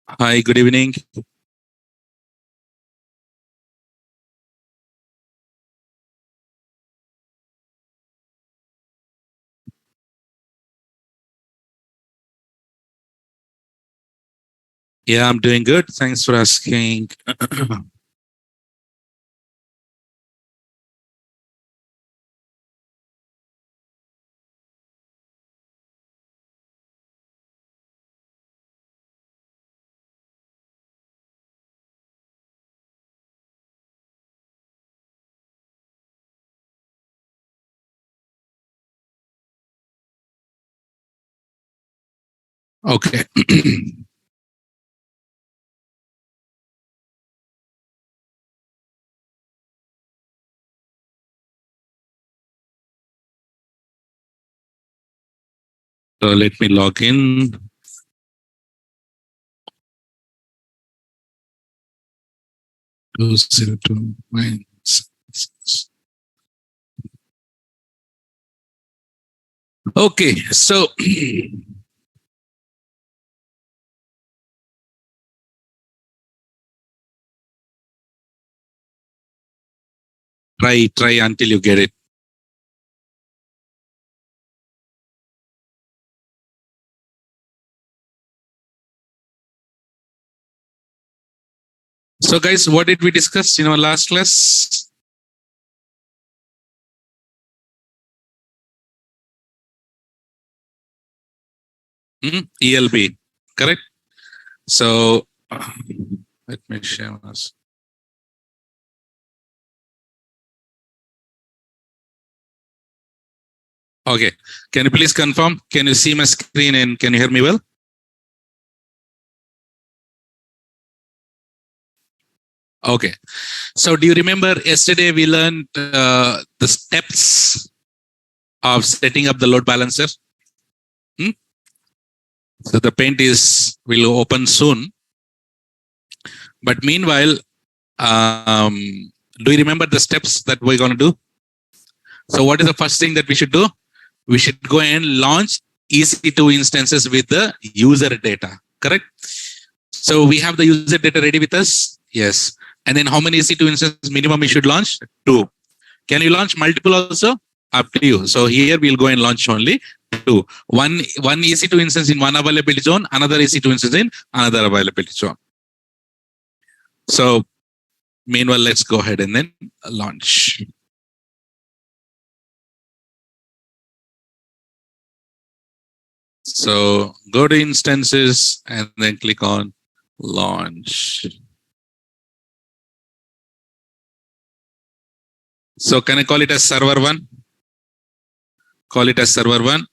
Hi, good evening. Yeah, I'm doing good. Thanks for asking. Okay. So let me log in. 2029. Okay, so try until you get it. So guys, what did we discuss in our last class? ELB, correct? So let me share this. Okay, can you please confirm? Can you see my screen and can you hear me well? Okay. So do you remember yesterday we learned the steps of setting up the load balancer? Hmm? So the paint is will open soon. But meanwhile, um, do you remember the steps that we're going to do? So what is the first thing that we should do? We should go and launch EC2 instances with the user data, correct? So we have the user data ready with us. Yes. And then how many EC2 instances minimum we should launch? 2. Can you launch multiple also? Up to you. So here we'll go and launch only 2. One EC2 instance in one availability zone, another EC2 instance in another availability zone. So meanwhile, let's go ahead and then launch. So go to instances and then click on launch. So can I call it as server 1? Call it as server 1.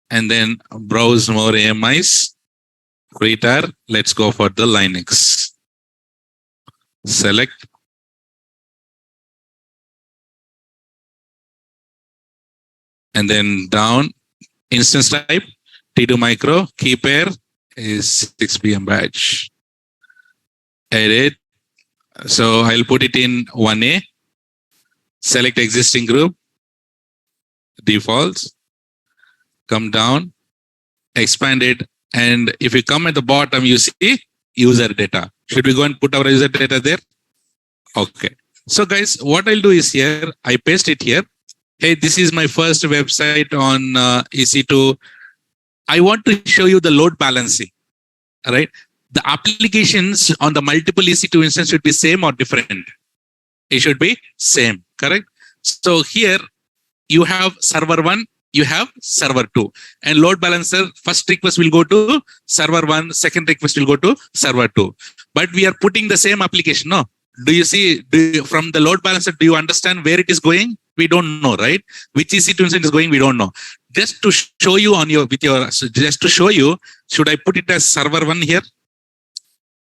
And then browse more AMIs. Retar. Let's go for the Linux. Select. And then down. Instance type. T2 micro. Key pair is 6PM batch. Edit. So I'll put it in 1A. Select existing group. Defaults. Come down. Expand it. And if you come at the bottom, you see user data. Should we go and put our user data there? Okay. So guys, what I'll do is here, I paste it here. Hey, this is my first website on EC2. I want to show you the load balancing, right? The applications on the multiple EC2 instance should be same or different. It should be same, correct? So here you have server 1, you have server 2, and load balancer first request will go to server 1, second request will go to server 2. But we are putting the same application, no? Do you see from the load balancer, do you understand where it is going? We don't know, right? Which EC2 instance is going, we don't know. Just to show you on your, just to show you, should I put it as server 1 here?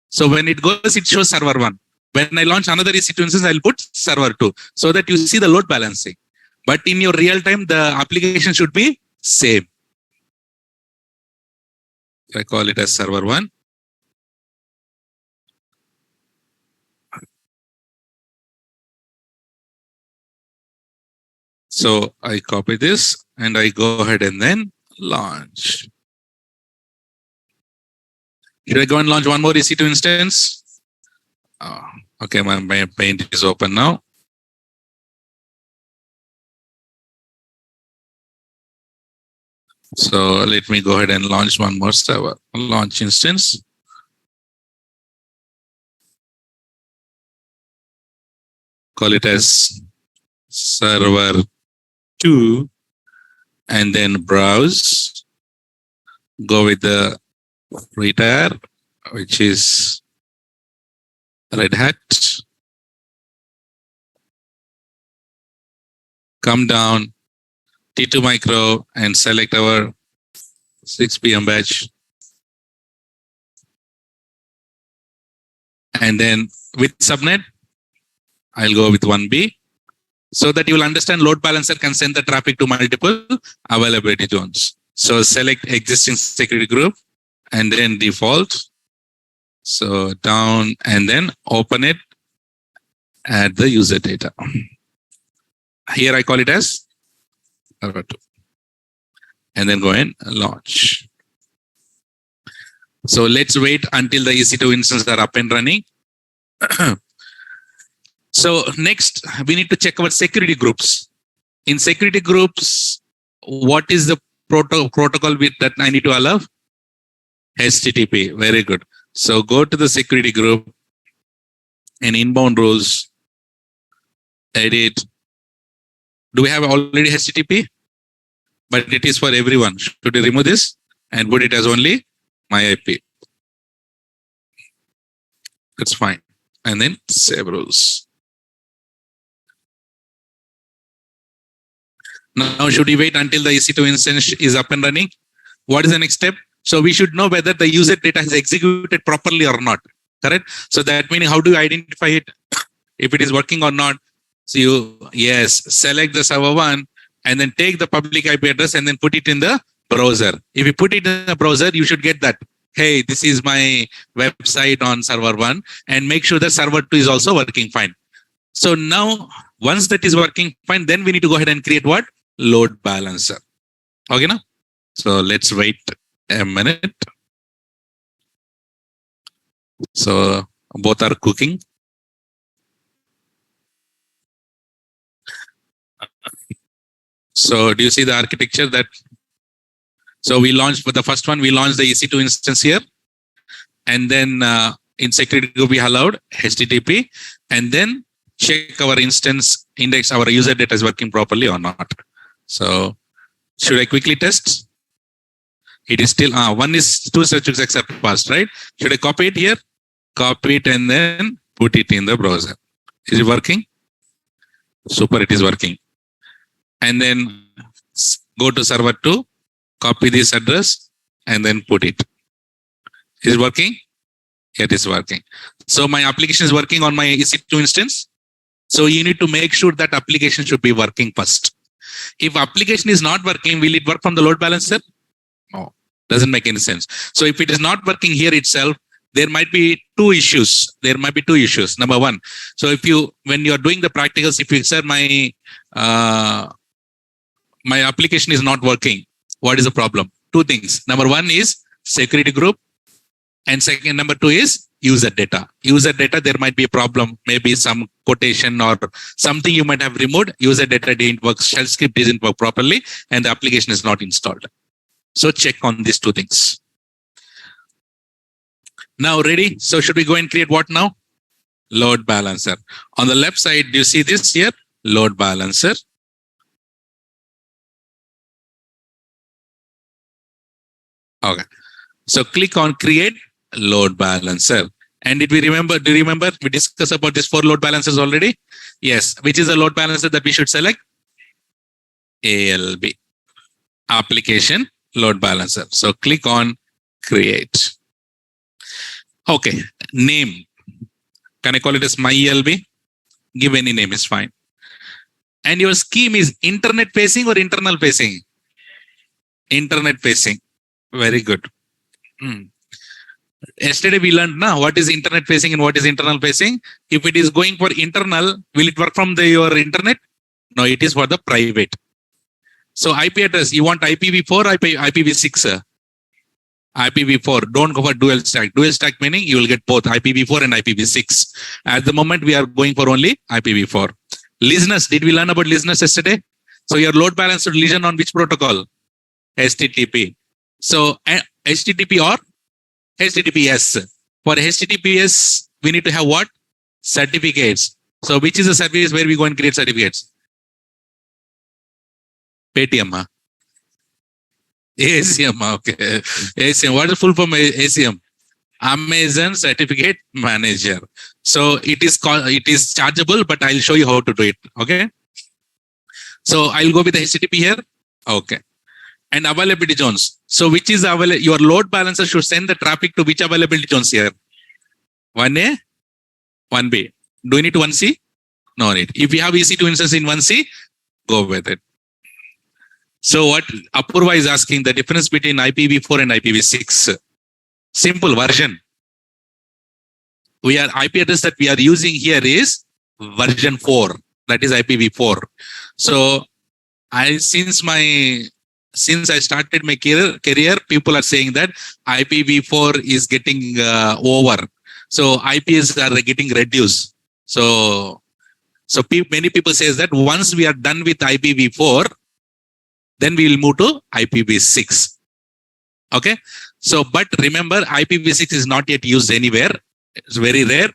So when it goes, it shows server 1. When I launch another EC2 instance, I'll put server 2 so that you see the load balancing. But in your real time, the application should be same. I call it as server 1. So I copy this and I go ahead and then launch. Should I go and launch one more EC2 instance? Okay, my paint is open now. So let me go ahead and launch one more server. Launch instance. Call it as server 2 and then browse. Go with the retire, which is Red Hat. Come down T2 Micro and select our 6 p.m. batch. And then with subnet, I'll go with 1B so that you will understand load balancer can send the traffic to multiple availability zones. So select existing security group and then default. So down and then open it, add the user data. Here I call it as server 2. And then go and launch. So let's wait until the EC2 instances are up and running. So next, we need to check our security groups. In security groups, what is the protocol with that I need to allow? HTTP. Very good. So go to the security group and inbound rules, edit. Do we have already HTTP? But it is for everyone. Should we remove this and put it as only my IP? That's fine. And then save rules. Now, should we wait until the EC2 instance is up and running? What is the next step? So we should know whether the user data has executed properly or not. Correct? So that meaning, how do you identify it? If it is working or not? So you, select the server 1 and then take the public IP address and then put it in the browser. If you put it in the browser, you should get that. Hey, this is my website on server 1, and make sure that server 2 is also working fine. So now, once that is working fine, then we need to go ahead and create what? Load balancer. Okay, now? So let's wait a minute. So both are cooking. So do you see the architecture that? So we launched for the first one, we launched the EC2 instance here. And then in security group, we allowed HTTP, and then check our instance index, our user data is working properly or not. So should I quickly test? It is still, one is 2 searches accept passed, right? Should I copy it here? Copy it and then put it in the browser. Is it working? Super, it is working. And then go to server 2, copy this address and then put it. Is it working? It is working. So my application is working on my EC2 instance. So you need to make sure that application should be working first. If application is not working, will it work from the load balancer? No, doesn't make any sense. So if it is not working here itself, there might be 2 issues. Number 1, so if you, when you are doing the practicals, if you say my application is not working, what is the problem? 2 things. Number 1 is security group, and second, number 2 is user data. User data, there might be a problem, maybe some quotation or something you might have removed. User data didn't work, shell script didn't work properly, and the application is not installed. So check on these 2 things. Now ready? So should we go and create what now? Load balancer. On the left side, do you see this here? Load balancer. Okay. So click on create load balancer. And did we remember, do you remember we discussed about this 4 load balancers already? Yes. Which is the load balancer that we should select? ALB. Application load balancer. So click on create. Okay. Name. Can I call it as my ELB? Give any name is fine. And your scheme is internet facing or internal facing? Internet facing. Very good. Yesterday we learned now what is internet facing and what is internal facing. If it is going for internal, will it work from your internet? No, it is for the private. So IP address, you want IPv4 or IPv6? IPv4. Don't go for dual stack. Dual stack meaning you will get both IPv4 and IPv6. At the moment, we are going for only IPv4. Listeners, did we learn about listeners yesterday? So your load balancer listen on which protocol? HTTP. So HTTP or HTTPS. For HTTPS, we need to have what? Certificates. So which is the service where we go and create certificates? Paytm. Huh? ACM. Okay. ACM. What is full form ACM? Amazon Certificate Manager. So it is chargeable, but I'll show you how to do it. Okay. So I'll go with the HTTP here. Okay. And availability zones. So which is available? Your load balancer should send the traffic to which availability zones here? 1A, 1B. Do you need 1C? No need. If you have EC2 instance in 1C, go with it. So what Apurva is asking, the difference between IPv4 and IPv6. Simple version. IP address that we are using here is version 4. That is IPv4. So since I started my career, people are saying that IPv4 is getting over. So IPs are getting reduced. So many people says that once we are done with IPv4, then we will move to IPv6. Okay. So, but remember, IPv6 is not yet used anywhere. It's very rare.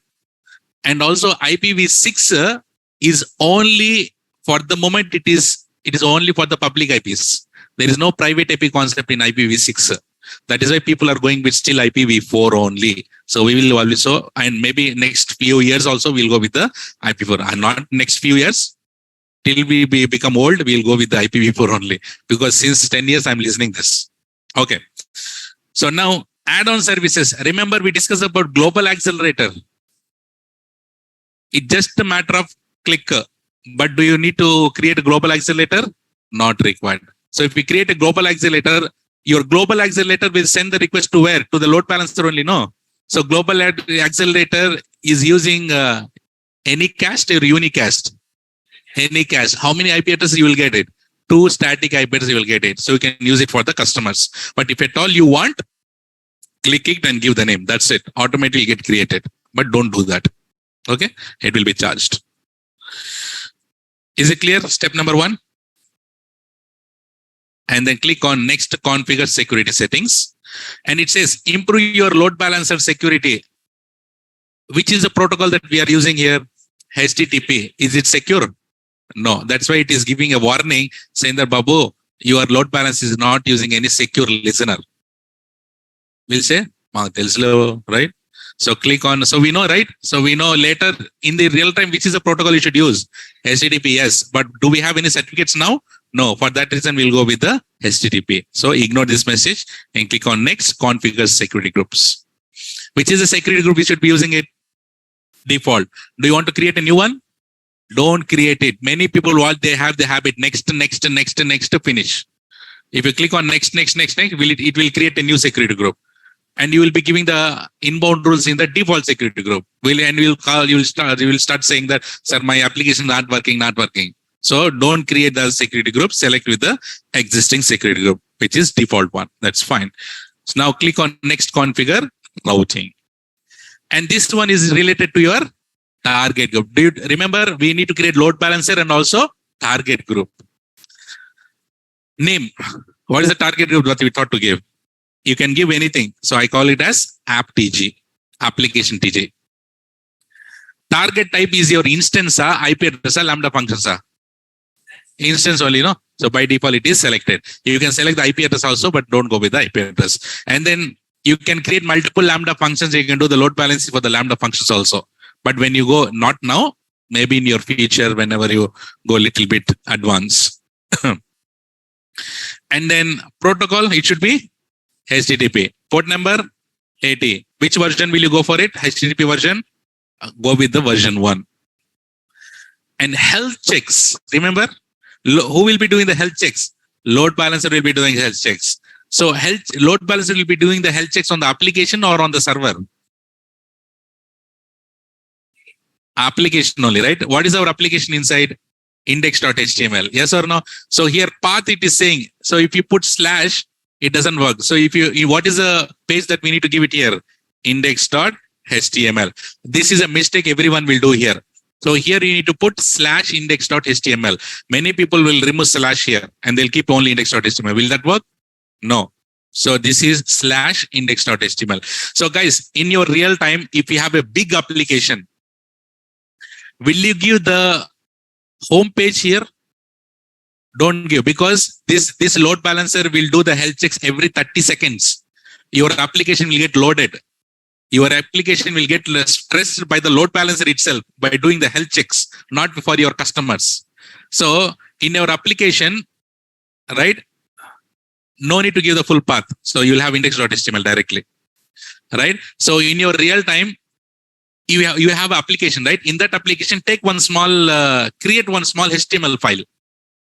And also IPv6 is only for the moment, it is only for the public IPs. There is no private IP concept in IPv6. That is why people are going with still IPv4 only. So we will also, and maybe next few years also, we'll go with the IPv4. And not next few years, till we become old, we'll go with the IPv4 only. Because since 10 years, I'm listening this. Okay. So now add-on services. Remember, we discussed about global accelerator. It's just a matter of click. But do you need to create a global accelerator? Not required. So if we create a global accelerator, your global accelerator will send the request to where? To the load balancer only, no? So global accelerator is using Anycast or unicast? Anycast. How many IP addresses you will get it? 2 static IP addresses you will get it. So you can use it for the customers. But if at all you want, click it and give the name. That's it. Automatically get created. But don't do that. Okay? It will be charged. Is it clear? Step number 1. And then click on next, configure security settings. And it says improve your load balancer security. Which is the protocol that we are using here? HTTP. Is it secure? No. That's why it is giving a warning saying that, Babu, your load balance is not using any secure listener. We'll say, right? So click on, so we know, right? So we know later in the real time, which is the protocol you should use? HTTP, yes. But do we have any certificates now? No. For that reason, we'll go with the HTTP. So ignore this message and click on next, configure security groups. Which is the security group we should be using it? Default. Do you want to create a new one? Don't create it. Many people, what they have the habit, next, finish. If you click on next, it will create a new security group. And you will be giving the inbound rules in the default security group. You will start saying that, sir, my application is not working. So don't create the security group. Select with the existing security group, which is default one. That's fine. So now click on next, configure routing. And this one is related to your target group. Do you remember we need to create load balancer and also target group? Name. What is the target group that we thought to give? You can give anything. So I call it as app TG, application TG. Target type is your instance, IP address, lambda functions. Instance only, no? So by default, it is selected. You can select the IP address also, but don't go with the IP address. And then you can create multiple lambda functions. You can do the load balancing for the lambda functions also. But when you go, not now, maybe in your future, whenever you go a little bit advanced. And then protocol, it should be HTTP. Port number 80. Which version will you go for it? HTTP version? Go with the version 1. And health checks. Remember, who will be doing the health checks? Load balancer will be doing health checks. So load balancer will be doing the health checks on the application or on the server? Application only, right? What is our application inside? Index.html. Yes or no? So here path it is saying, so if you put slash, it doesn't work. So if what is the page that we need to give it here? Index.html. This is a mistake everyone will do here. So here you need to put /index.html. Many people will remove slash here and they'll keep only index.html. Will that work? No. So this is /index.html. So guys, in your real time, if you have a big application, will you give the home page here? Don't give, because this load balancer will do the health checks every 30 seconds. Your application will get loaded. Your application will get stressed by the load balancer itself by doing the health checks, not for your customers. So in your application, right, no need to give the full path. So you'll have index.html directly, right? So in your real time, you have an application, right? In that application, take one small, create one small HTML file,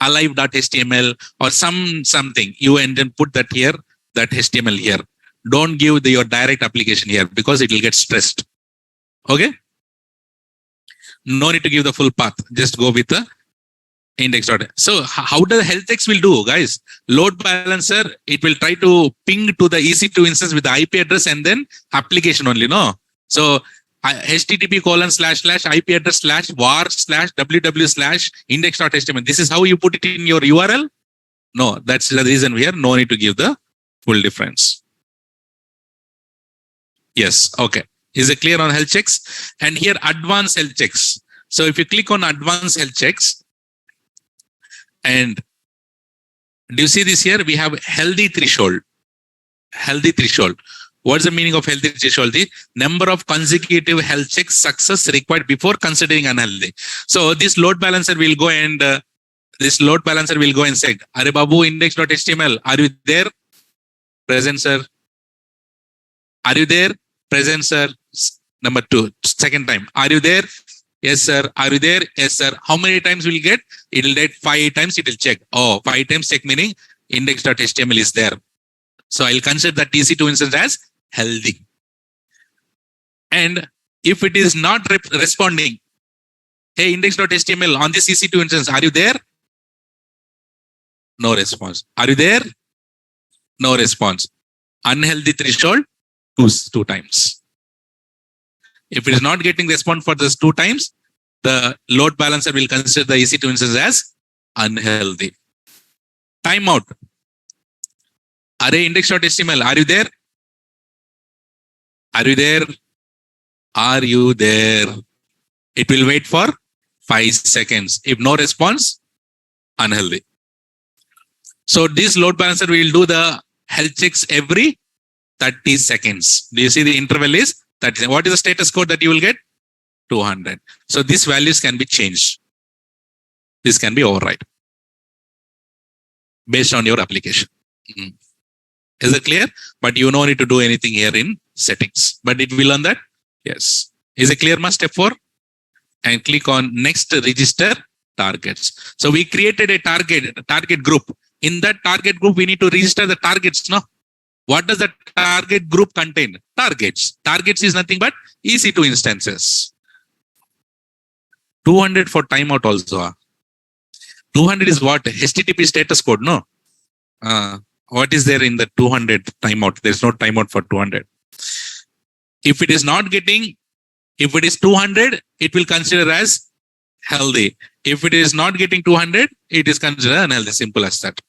alive.html or something. You and then put that here, that HTML here. Don't give your direct application here because it will get stressed. Okay. No need to give the full path. Just go with the index. So how the health checks will do, guys? Load balancer, it will try to ping to the EC2 instance with the IP address and then application only, no? So http:// IP address /var/www/index.html. This is how you put it in your URL? No, that's the reason we are no need to give the full difference. Yes, okay. Is it clear on health checks? And here advanced health checks. So if you click on advanced health checks, and do you see this here? We have healthy threshold. Healthy threshold. What's the meaning of healthy threshold? The number of consecutive health checks success required before considering unhealthy. So this load balancer will go and say, Are Babu index.html, are you there? Present, sir. Are you there? Present, sir. Number 2, second time. Are you there? Yes, sir. Are you there? Yes, sir. How many times will you get? It will get 5 times. It will check. Oh, 5 times check meaning index.html is there. So I'll consider that EC2 instance as healthy. And if it is not responding, hey, index.html on this EC2 instance, are you there? No response. Are you there? No response. Unhealthy threshold, two times. If it is not getting response for those 2 times, the load balancer will consider the EC2 instance as unhealthy. Timeout. Array index.html, are you there? Are you there? Are you there? It will wait for 5 seconds. If no response, unhealthy. So this load balancer will do the health checks every 30 seconds. Do you see the interval is 30? What is the status code that you will get? 200. So these values can be changed. This can be override based on your application. Is it clear? But you don't need to do anything here in settings. But it will on that? Yes. Is it clear, step 4? And click on next, register targets. So we created a target group. In that target group, we need to register the targets. No. What does the target group contain? Targets. Targets is nothing but EC2 instances. 200 for timeout also. 200 is what? HTTP status code, no? What is there in the 200 timeout? There's no timeout for 200. If it is not getting, if it is 200, it will consider as healthy. If it is not getting 200, it is considered unhealthy. Simple as that.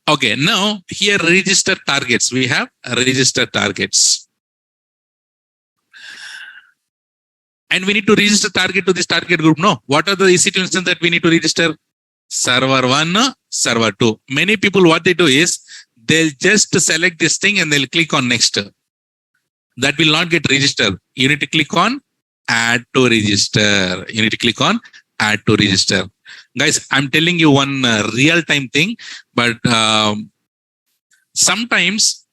Okay, now here register targets. We have register targets. And we need to register target to this target group. No, what are the EC2 instances that we need to register? Server 1, server 2. Many people, what they do is they'll just select this thing and they'll click on next. That will not get registered. You need to click on add to register. You need to click on add to register. Guys, I'm telling you one real-time thing, but sometimes,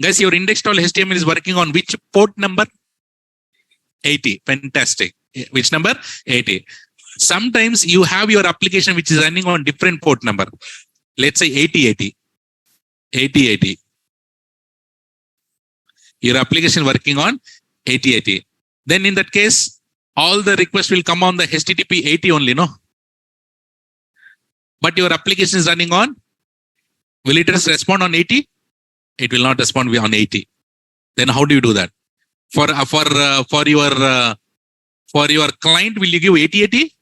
guys, your index.html is working on which port number? 80. Fantastic. Which number? 80. Sometimes you have your application which is running on different port number. Let's say 8080. 8080. Your application working on 8080. Then in that case, all the requests will come on the HTTP 80 only, no? But your application is running on Will it just respond on 80? It will not respond on 80. Then how do you do that? For your client, will you give 8080?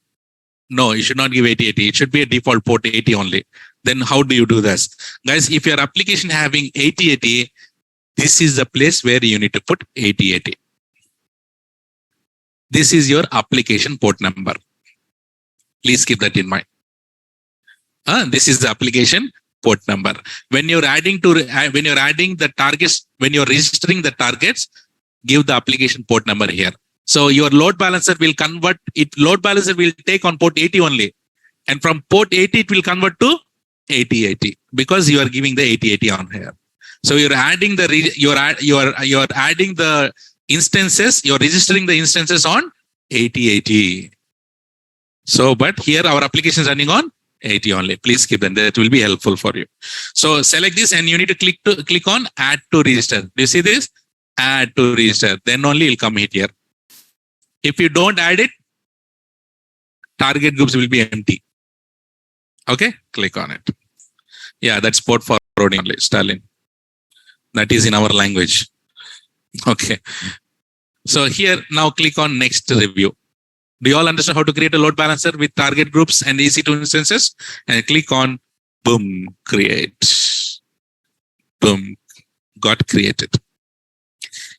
No, you should not give 8080. It should be a default port 80 only. Then how do you do this? Guys, if your application having 8080, this is the place where you need to put 8080. This is your application port number. Please keep that in mind. This is the application port number. When you're adding the targets, when you're registering the targets, give the application port number here. So your load balancer will convert it. Load balancer will take on port 80 only, and from port 80 it will convert to 8080 because you are giving the 8080 on here. So you're adding you're adding the instances. You're registering the instances on 8080. So, but here our application is running on 80 only. Please keep them. That will be helpful for you. So select this, and you need to click on add to register. Do you see this? Add to register. Then only it'll come here. If you don't add it, target groups will be empty. Okay, click on it. Yeah, that's port forwarding only, Stalin. That is in our language. Okay. So here, now click on next review. Do you all understand how to create a load balancer with target groups and EC2 instances? And click on boom, create. Boom, got created.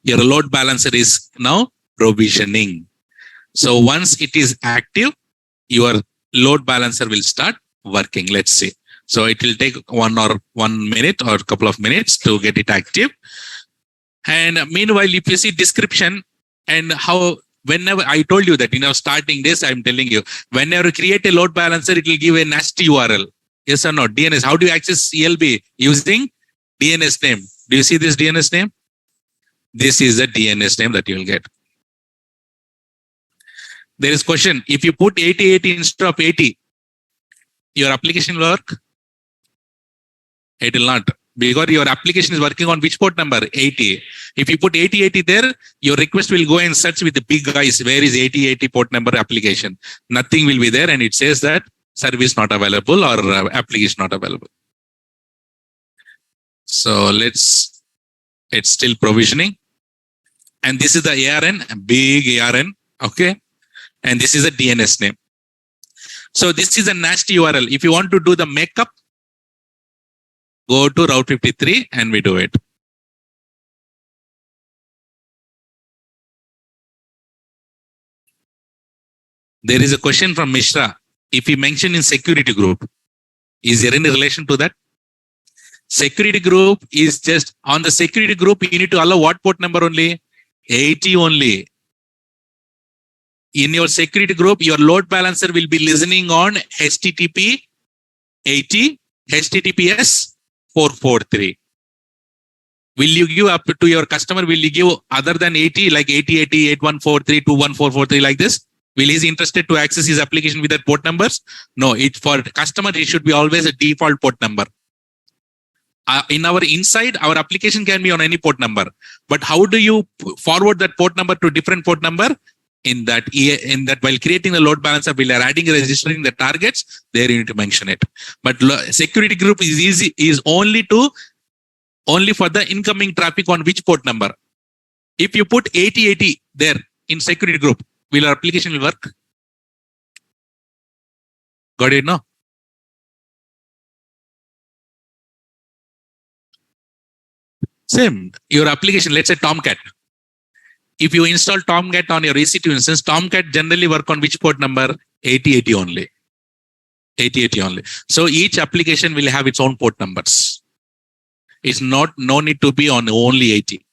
Your load balancer is now provisioning. So once it is active, your load balancer will start working. Let's see. So it will take 1 minute or a couple of minutes to get it active. And meanwhile, if you see description and how, whenever I told you that, starting this, I'm telling you, whenever you create a load balancer, it will give a nasty URL. Yes or no? DNS. How do you access ELB? Using DNS name. Do you see this DNS name? This is the DNS name that you will get. There is question. If you put 8080 instead of 80, your application will work? It will not. Because your application is working on which port number? 80. If you put 8080 there, your request will go and search with the big guys. Where is 8080 port number application? Nothing will be there, and it says that service not available or application not available. So it's still provisioning. And this is the ARN, big ARN. Okay. And this is a DNS name. So this is a nasty URL. If you want to do the makeup, go to Route 53 and we do it. There is a question from Mishra. If he mentioned in security group, is there any relation to that? Security group is just on the security group. You need to allow what port number only? 80 only. In your security group, your load balancer will be listening on HTTP 80, HTTPS 443. Will you give up to your customer? Will you give other than 80, like 8080, 8143, 21443 like this? Will he is interested to access his application with that port numbers? No, for customer, it should be always a default port number. In our inside, our application can be on any port number. But how do you forward that port number to different port number? In that while creating the load balancer, we are adding and registering the targets, there you need to mention it. But security group is easy, is only for the incoming traffic on which port number. If you put 8080 there in security group, will our application will work? Got it, no? Same, your application, let's say Tomcat. If you install Tomcat on your EC2 instance, Tomcat generally work on which port number? 8080 only. 8080 only. So each application will have its own port numbers. It's no need to be on only 80.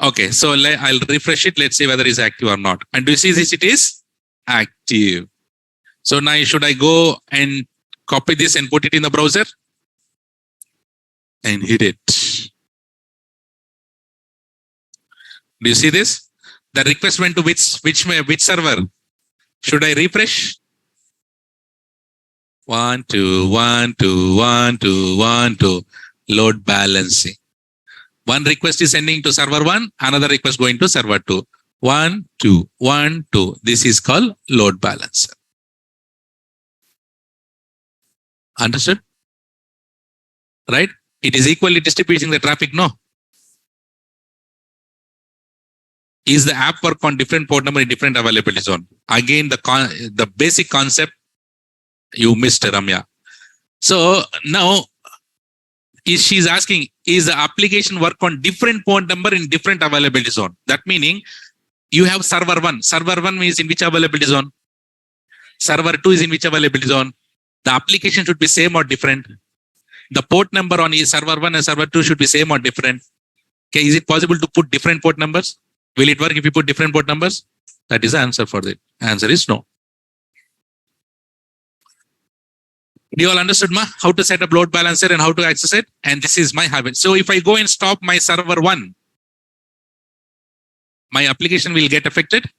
Okay, so I'll refresh it. Let's see whether it's active or not. And do you see this? It is active. So now should I go and copy this and put it in the browser? And hit it. Do you see this? The request went to which server? Should I refresh? 1, 2, 1, 2, 1, 2, 1, 2. Load balancing. One request is sending to server 1, another request going to server 2. 1, 2, 1, 2. This is called load balancer. Understood? right? It is equally distributing the traffic, no? Is the app work on different port number in different availability zone? Again, the basic concept you missed, Ramya. So now she's asking, is the application work on different port number in different availability zone? That meaning you have server 1. Server 1 is in which availability zone? Server 2 is in which availability zone? The application should be same or different. The port number on server 1 and server 2 should be same or different. Okay, is it possible to put different port numbers? Will it work if you put different port numbers? That is the answer for that. Answer is no. You all understood how to set up load balancer and how to access it? And this is my habit. So if I go and stop my server 1, my application will get affected?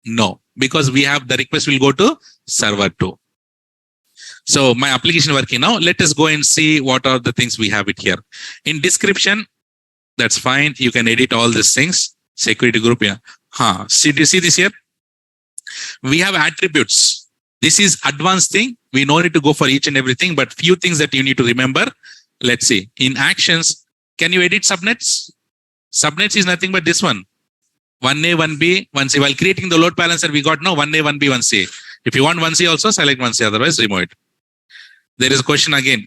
No, because we have the request will go to server 2. So my application working now. Let us go and see what are the things we have it here. In description, that's fine. You can edit all these things. Security group, yeah. See, do you see this here? We have attributes. This is advanced thing. We no need to go for each and everything, but few things that you need to remember. Let's see. In actions, can you edit subnets? Subnets is nothing but this one. 1A, 1B, 1C. While creating the load balancer, we got no 1A, 1B, 1C. If you want 1C also, select 1C. Otherwise, remove it. There is a question again.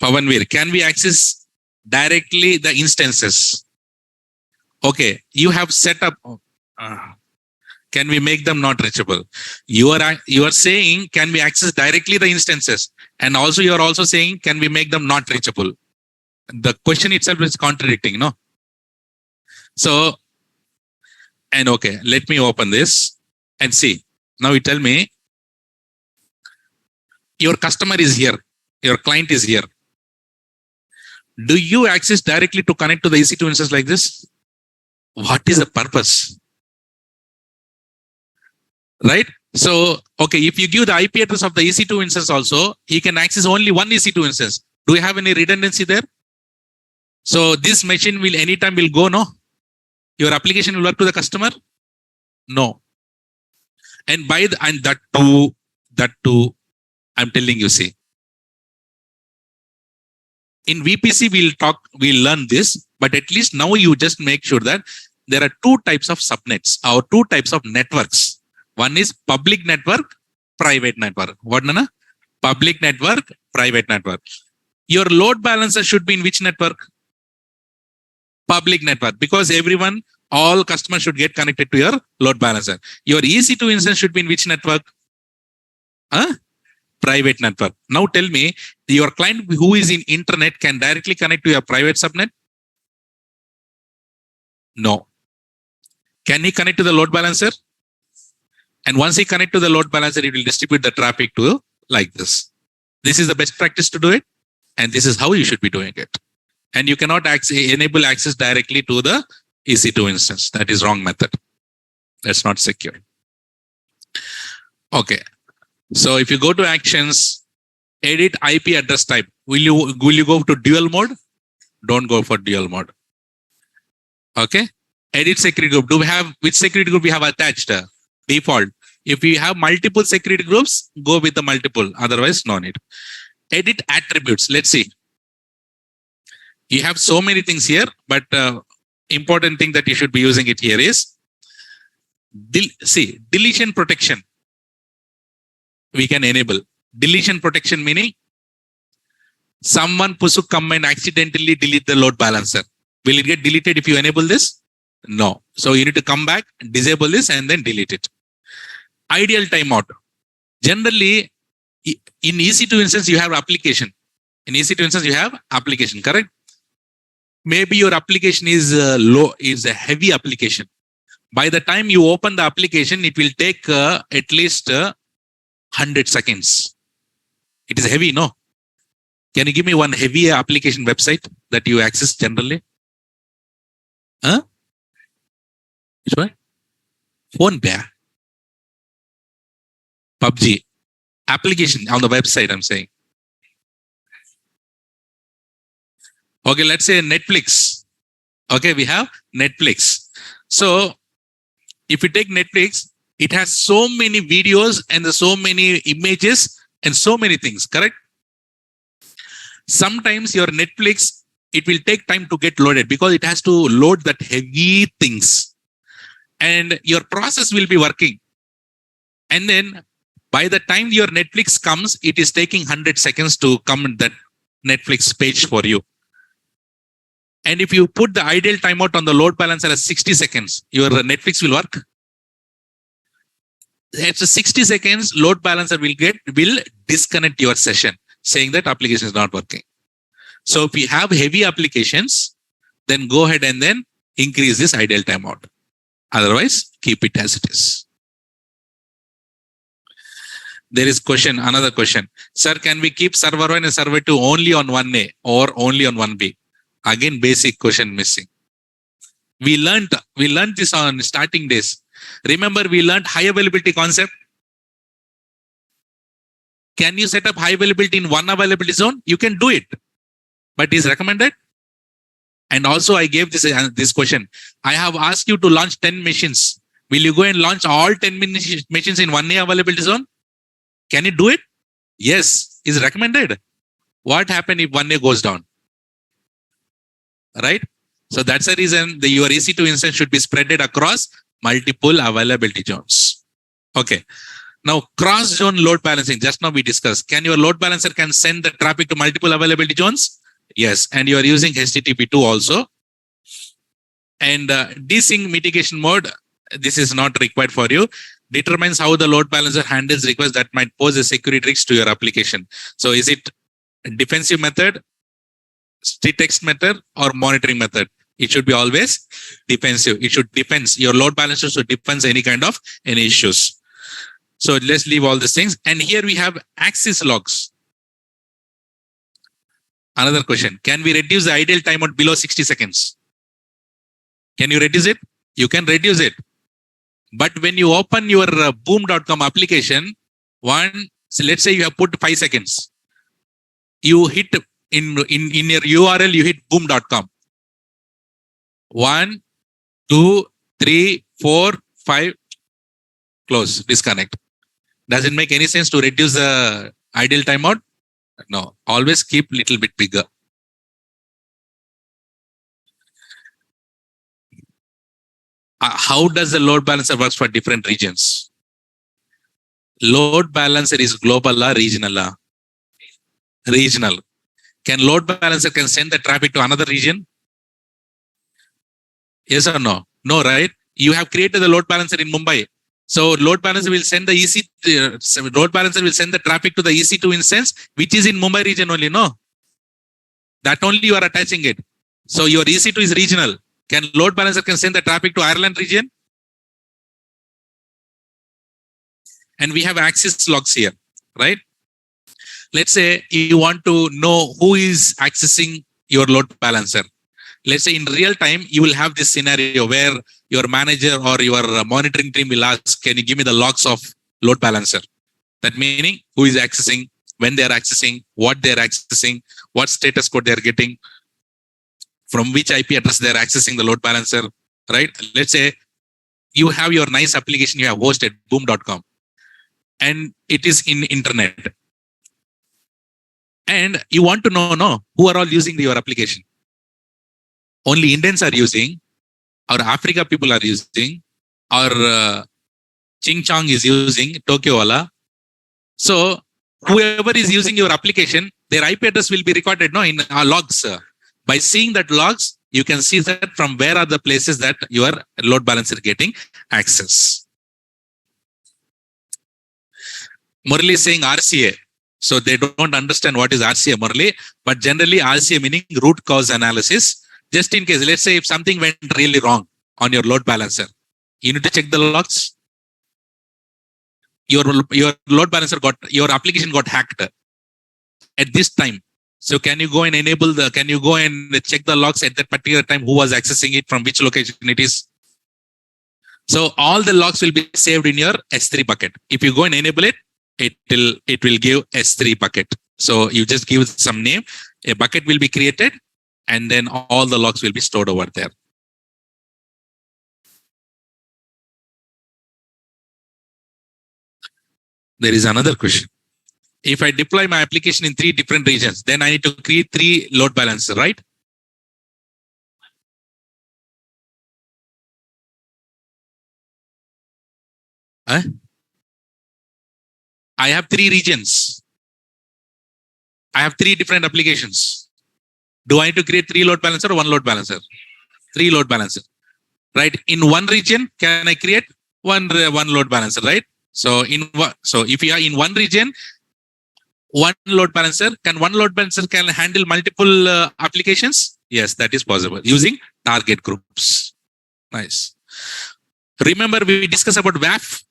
Pavanveer, can we access directly the instances? Okay, you have set up. Can we make them not reachable? You are saying, can we access directly the instances? And also you are also saying, can we make them not reachable? The question itself is contradicting, no? So, and okay, let me open this and see. Now you tell me, your customer is here. Your client is here. Do you access directly to connect to the EC2 instance like this? What is the purpose? Right? So, okay, if you give the IP address of the EC2 instance also, he can access only one EC2 instance. Do you have any redundancy there? So this machine will anytime will go, no? Your application will work to the customer? No. And that too, I'm telling you, see. In VPC, we'll learn this, but at least now you just make sure that there are two types of subnets or two types of networks. One is public network, private network. What, Nana? Public network, private network. Your load balancer should be in which network? Public network, because all customers should get connected to your load balancer. Your EC2 instance should be in which network? Private network. Now tell me, your client who is in internet can directly connect to your private subnet? No. Can he connect to the load balancer? And once he connect to the load balancer, it will distribute the traffic to like this. This is the best practice to do it. And this is how you should be doing it. And you cannot enable access directly to the EC2 instance. That is wrong method. That's not secure. Okay. So if you go to actions, edit IP address type. Will you go to dual mode? Don't go for dual mode. Okay. Edit security group. Do we have which security group we have attached? Default. If you have multiple security groups, go with the multiple. Otherwise, no need. Edit attributes. Let's see. You have so many things here, but important thing that you should be using it here is deletion protection. We can enable deletion protection, meaning someone Pusuk come and accidentally delete the load balancer. Will it get deleted if you enable this? No. So you need to come back, disable this, and then delete it. Ideal timeout. Generally, in EC2 instance, you have application. In EC2 instance, you have application, correct? Maybe your application is is a heavy application. By the time you open the application, it will take at least 100 seconds. It is heavy, no? Can you give me one heavy application website that you access generally? Which one? Phone bear. PUBG. Application on the website, I'm saying. Okay, let's say Netflix. Okay, we have Netflix. So if you take Netflix, it has so many videos and so many images and so many things, correct? Sometimes your Netflix, it will take time to get loaded because it has to load that heavy things, and your process will be working. And then by the time your Netflix comes, it is taking 100 seconds to come that Netflix page for you. And if you put the ideal timeout on the load balancer as 60 seconds, your Netflix will work. At 60 seconds, load balancer will disconnect your session, saying that application is not working. So if you have heavy applications, then go ahead and then increase this ideal timeout. Otherwise, keep it as it is. There is another question. Sir, can we keep server 1 and server 2 only on 1A or only on 1B? Again, basic question missing. We learned this on starting days. Remember, we learned high availability concept. Can you set up high availability in one availability zone? You can do it, but is recommended. And also I gave this question. I have asked you to launch 10 machines. Will you go and launch all 10 machines in 1A availability zone? Can you do it? Yes, is recommended. What happens if 1A goes down? Right? So that's the reason your EC2 instance should be spreaded across multiple availability zones. Okay. Now cross-zone load balancing. Just now we discussed. Can your load balancer can send the traffic to multiple availability zones? Yes. And you are using HTTP2 also. And desync mitigation mode. This is not required for you. Determines how the load balancer handles requests that might pose a security risk to your application. So is it defensive method, text method, or monitoring method? It should be always defensive. It should defend. Your load balancer should defend any issues. So let's leave all these things. And here we have access logs. Another question. Can we reduce the ideal timeout below 60 seconds? Can you reduce it? You can reduce it. But when you open your boom.com application, so let's say you have put 5 seconds. You hit in your URL, you hit boom.com. 1, 2, 3, 4, 5, close, disconnect. Does it make any sense to reduce the ideal timeout? No, always keep little bit bigger. How does the load balancer works for different regions? Load balancer is global or regional? Regional. Can load balancer can send the traffic to another region? Yes or no? No, right? You have created the load balancer in Mumbai. So load balancer will send the load balancer will send the traffic to the EC2 instance, which is in Mumbai region only, no? That only you are attaching it. So your EC2 is regional. Can load balancer can send the traffic to Ireland region? And we have access logs here, right? Let's say you want to know who is accessing your load balancer. Let's say in real time, you will have this scenario where your manager or your monitoring team will ask, can you give me the logs of load balancer? That meaning who is accessing, when they are accessing, what they are accessing, what status code they are getting, from which IP address they are accessing the load balancer, right? Let's say you have your nice application you have hosted, boom.com, and it is in internet. And you want to know who are all using your application. Only Indians are using, or Africa people are using, or Ching Chong is using, Tokyo Wala. So whoever is using your application, their IP address will be recorded in our logs. By seeing that logs, you can see that from where are the places that your load balancer getting access. Murali is saying RCA. So they don't understand what is RCA, Murali. But generally RCA meaning root cause analysis. Just in case, let's say if something went really wrong on your load balancer, you need to check the logs. Your load balancer your application got hacked at this time. So can you go and can you go and check the logs at that particular time, who was accessing it, from which location it is? So all the logs will be saved in your S3 bucket. If you go and enable it, it will give S3 bucket. So you just give some name, a bucket will be created, and then all the logs will be stored over there. There is another question. if I deploy my application in 3 different regions, then I need to create 3 load balancers, right? Huh? I have 3 regions. I have 3 different applications. Do I need to create 3 load balancer or 1 load balancer? 3 load balancer, right? In one region, can I create one load balancer, right? So if you are in one region, one load balancer, can handle multiple applications? Yes, that is possible using target groups. Nice. Remember we discussed about WAF.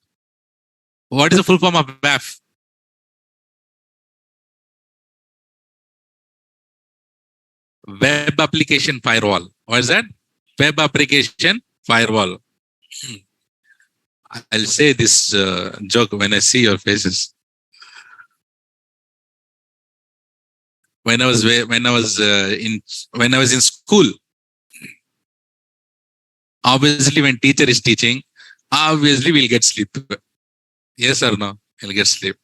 What is the full form of WAF? Web application firewall. What is that? Web application firewall. I'll say this joke when I see your faces. When I was in school, obviously when teacher is teaching, obviously we'll get sleep. Yes or no? We'll get sleep.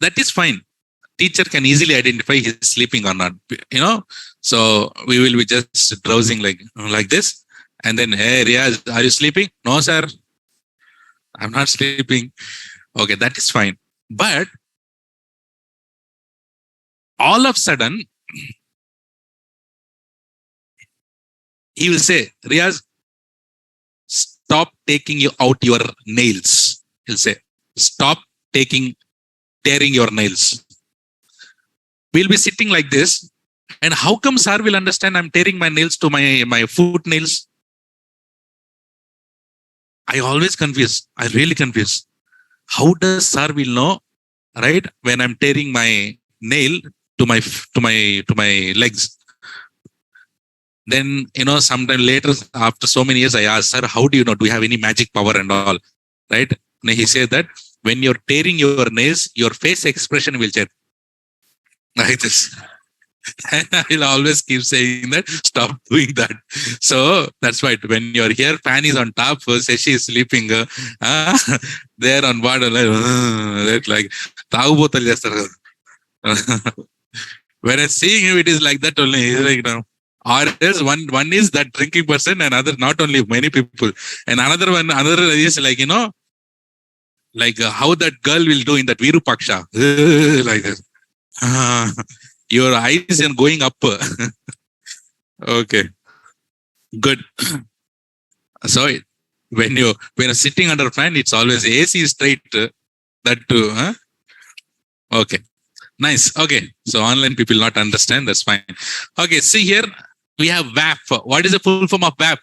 That is fine. Teacher can easily identify he's sleeping or not. So we will be just drowsing like this, and then, hey Riaz, are you sleeping? No sir, I'm not sleeping. Okay, that is fine. But all of a sudden, he will say, Riaz, stop taking out your nails. He'll say, stop tearing your nails. We'll be sitting like this. And how come sir will understand I'm tearing my nails to my foot nails? I always confuse. I really confuse. How does sir will know, right? When I'm tearing my nail to my legs. Then, sometime later, after so many years, I asked, sir, how do you know? Do you have any magic power and all? Right? And he said that when you're tearing your nails, your face expression will change. Like this. And I'll always keep saying that, stop doing that. So that's why when you're here, fan is on top, Shashi is sleeping, there on bottom, like, when I'm seeing him, it is like that only. He's like, or else one is that drinking person, and other, not only many people, and another is like, like how that girl will do in that Virupaksha, like this. Your eyes are going up. Okay, good. So when you're sitting under fan, it's always AC straight. That too. Huh? Okay, nice. Okay, so online people not understand. That's fine. Okay, see here we have WAF. What is the full form of WAF?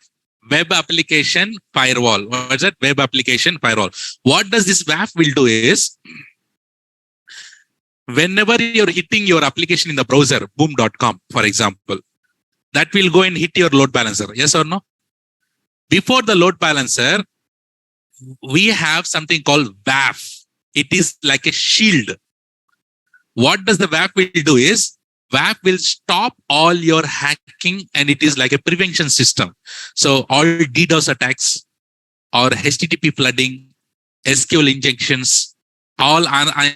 Web application firewall. What is that? Web application firewall. What does this WAF will do is, whenever you're hitting your application in the browser, boom.com, for example, that will go and hit your load balancer. Yes or no? Before the load balancer, we have something called WAF. It is like a shield. What does the WAF will do is, WAF will stop all your hacking, and it is like a prevention system. So all DDoS attacks or HTTP flooding, SQL injections, all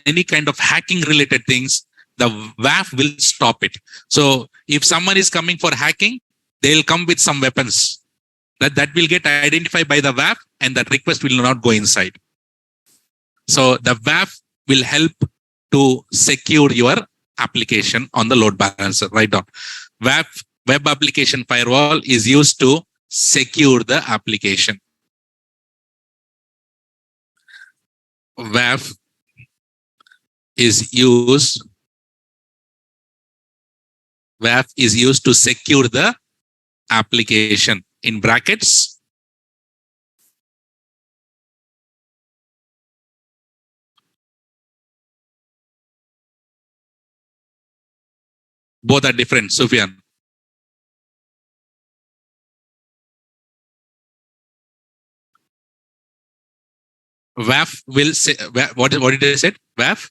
any kind of hacking related things, the WAF will stop it. So if someone is coming for hacking, they'll come with some weapons that will get identified by the WAF, and that request will not go inside. So the WAF will help to secure your application on the load balancer. Write down. WAF, web application firewall, is used to secure the application. WAF is used to secure the application. In brackets, both are different. Sufyan. WAF will say, what did I say? WAF?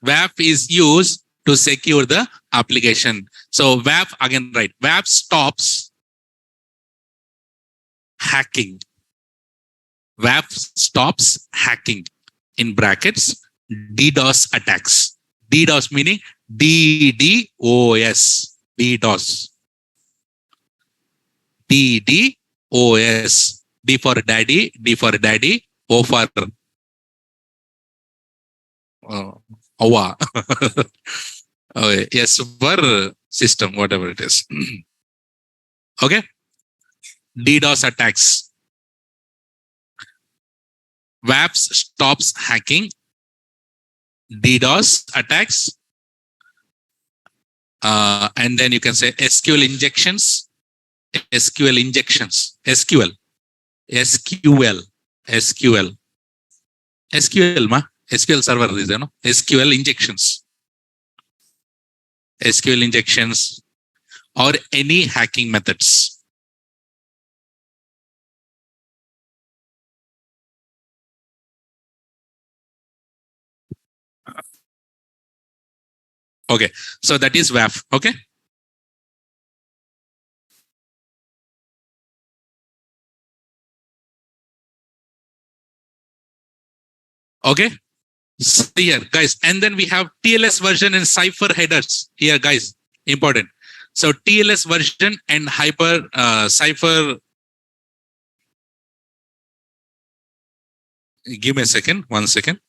WAF is used to secure the application. So WAF, again, right. WAF stops hacking. WAF stops hacking. In brackets, DDoS attacks. DDoS meaning DDoS. DDoS. DDoS. D for daddy, D for daddy, O for OWA. Okay. S for system, whatever it is. Okay. DDoS attacks. WAPS stops hacking. DDoS attacks. And then you can say SQL injections. SQL injections. SQL. SQL server is, SQL injections. SQL injections or any hacking methods. Okay, so that is WAF. Okay. Okay. So here, guys, and then we have TLS version and Cypher headers here, guys. Important. So TLS version and Cypher. Give me a second. 1 second.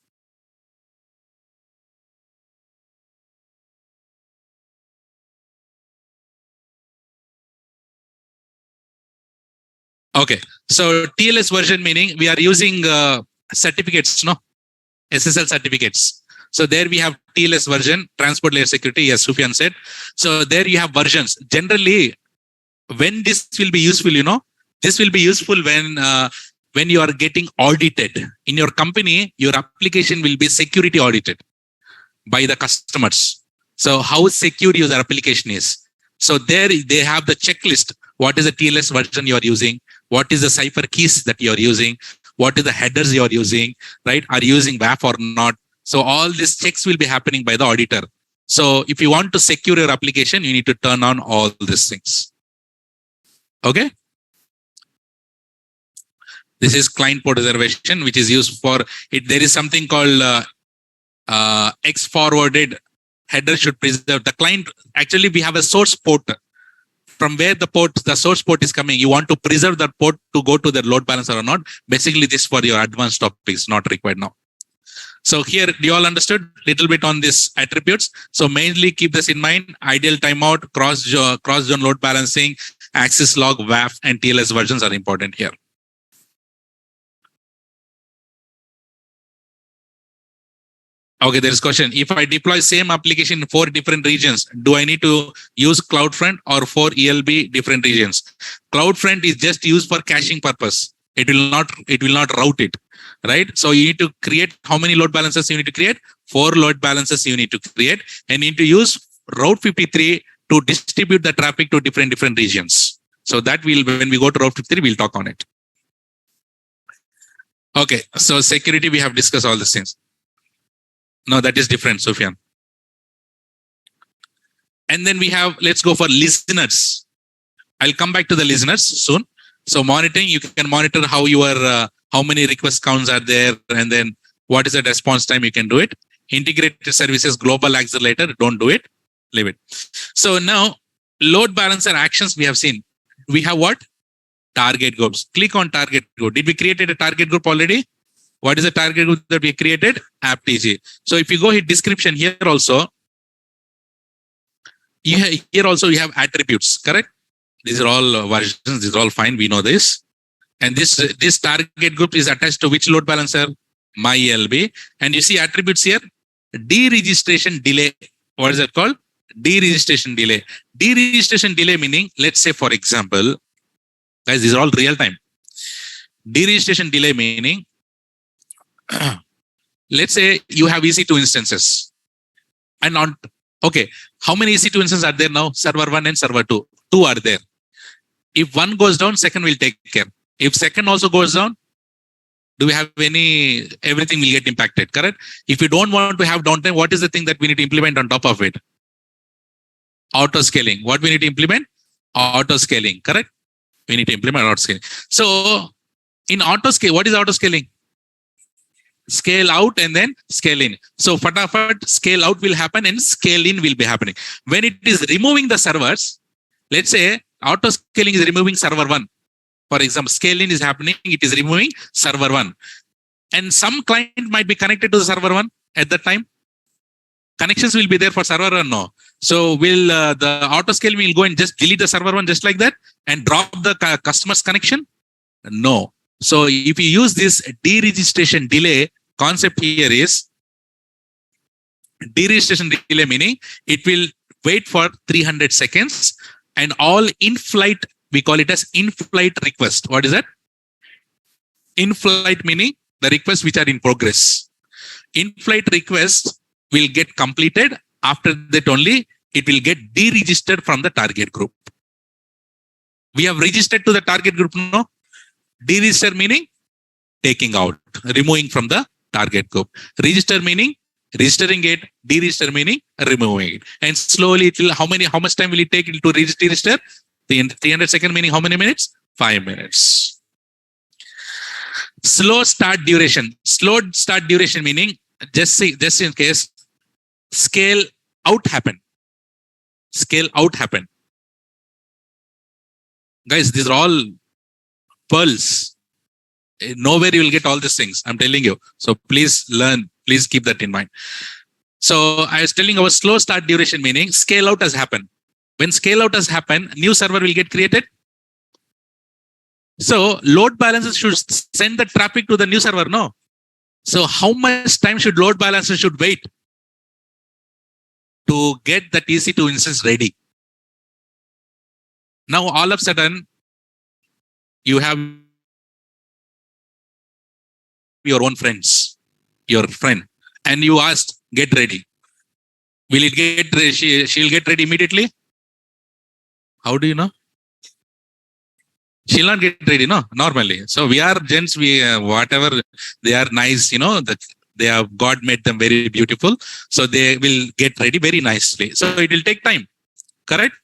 Okay. So TLS version meaning we are using certificates, no? SSL certificates. So there we have TLS version, transport layer security. Yes, Sufyan said. So there you have versions. Generally, when this will be useful, this will be useful when you are getting audited in your company. Your application will be security audited by the customers. So how secure your application is. So there they have the checklist. What is the TLS version you are using? What is the Cypher keys that you are using? What is the headers you are using? Right? Are you using WAF or not? So all these checks will be happening by the auditor. So if you want to secure your application, you need to turn on all these things. Okay. This is client port reservation, which is used for it. There is something called X forwarded header should preserve the client. Actually, we have a source port from where the source port is coming. You want to preserve that port to go to the load balancer or not. Basically, this for your advanced topics, not required now. So here, you all understood a little bit on these attributes. So mainly keep this in mind. Ideal timeout, cross-zone load balancing, access log, WAF, and TLS versions are important here. Okay, there is question. If I deploy same application in 4 different regions, do I need to use CloudFront or 4 ELB different regions? CloudFront is just used for caching purpose. It will not route it, right? So you need to create how many load balancers you need to create? 4 load balancers you need to create, and you need to use Route 53 to distribute the traffic to different regions. So that when we go to Route 53, we'll talk on it. Okay, so security, we have discussed all these things. No, that is different, Sufyan. And then we have, let's go for listeners. I'll come back to the listeners soon. So monitoring, you can monitor how how many request counts are there, and then what is the response time, you can do it. Integrated services, global accelerator, don't do it, leave it. So now, load balancer actions we have seen. We have what? Target groups. Click on target group. Did we create a target group already? What is the target group that we created? AppTG. So if you go hit description here also, here also you have attributes, correct? These are all versions. These are all fine. We know this. And this target group is attached to which load balancer? MyELB. And you see attributes here. Deregistration delay. What is that called? Deregistration delay. Deregistration delay meaning, let's say for example, guys, these are all real time. Deregistration delay meaning, let's say you have EC2 instances. And okay, how many EC2 instances are there now? Server 1 and server 2. 2 are there. If one goes down, second will take care. If second also goes down, do we have everything will get impacted, correct? If you don't want to have downtime, what is the thing that we need to implement on top of it? Auto scaling. What we need to implement? Auto scaling, correct? We need to implement auto scaling. So in auto scale, what is auto scaling? scale out and then scale in. So fatafat scale out will happen and scale in will be happening. When it is removing the servers, let's say auto scaling is removing server 1. For example, scale in is happening, it is removing server 1. And some client might be connected to the server 1 at that time. Connections will be there for server 1, no. So will the auto scaling will go and just delete the server 1 just like that and drop the customer's connection? No. So if you use this deregistration delay concept here is deregistration delay, meaning it will wait for 300 seconds and all in-flight, we call it as in-flight request. What is that? In-flight meaning the requests which are in progress. In-flight requests will get completed. After that only it will get deregistered from the target group. We have registered to the target group, no? Deregister meaning taking out, removing from the target group. Register meaning registering it. Deregister meaning removing it. And slowly it will, how much time will it take to register? 300 seconds meaning how many minutes? 5 minutes. Slow start duration. Slow start duration meaning just in case scale out happen. Scale out happen. Guys, these are all pearls. Nowhere you will get all these things. I'm telling you. So please learn. Please keep that in mind. So I was telling our slow start duration meaning scale out has happened. When scale out has happened, new server will get created. So load balancers should send the traffic to the new server, no? So how much time should load balancer should wait to get the EC2 instance ready? Now all of a sudden, you have your own friends, your friend, and you asked, get ready. Will it get ready? She'll get ready immediately? How do you know? She'll not get ready, no, normally. So we are gents, we whatever, they are nice, they have, God made them very beautiful. So they will get ready very nicely. So it will take time, correct?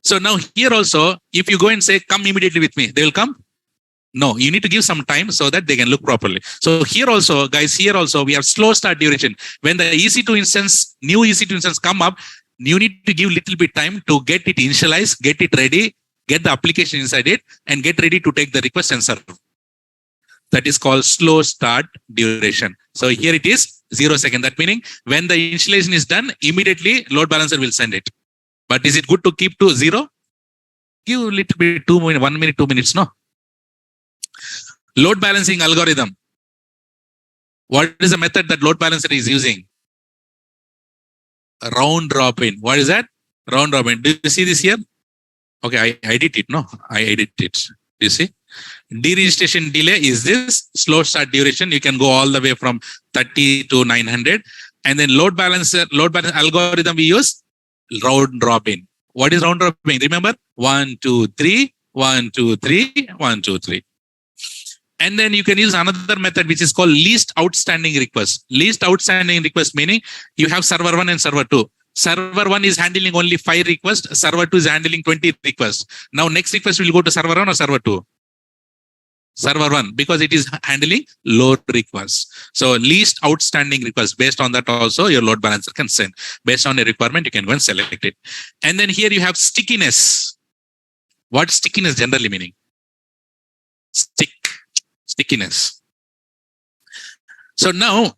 So now here also, if you go and say, come immediately with me, they will come? No, you need to give some time so that they can look properly. So here also, guys, here also, we have slow start duration. When the EC2 instance, new EC2 instance come up, you need to give little bit time to get it initialized, get it ready, get the application inside it, and get ready to take the request and serve. That is called slow start duration. So here it is 0 second. That meaning when the initialization is done, immediately load balancer will send it. But is it good to keep to 0? Give a little bit, 2 minutes, 1 minute, 2 minutes, no? Load balancing algorithm. What is the method that load balancer is using? Round robin. What is that? Round robin. Do you see this here? Okay, I edit it, no? I edit it. You see? Deregistration delay is this slow start duration. You can go all the way from 30 to 900. And then load balancer algorithm we use round robin. What is round robin? Remember? 1, 2, 3, 1, 2, 3, 1, 2, 3. And then you can use another method which is called least outstanding request. Least outstanding request meaning you have server 1 and server 2. Server 1 is handling only 5 requests. Server 2 is handling 20 requests. Now next request will go to server 1 or server 2? Server 1, because it is handling load requests. So least outstanding request, based on that also your load balancer can send. Based on a requirement, you can go and select it. And then here you have stickiness. What stickiness generally meaning? Stickiness. So now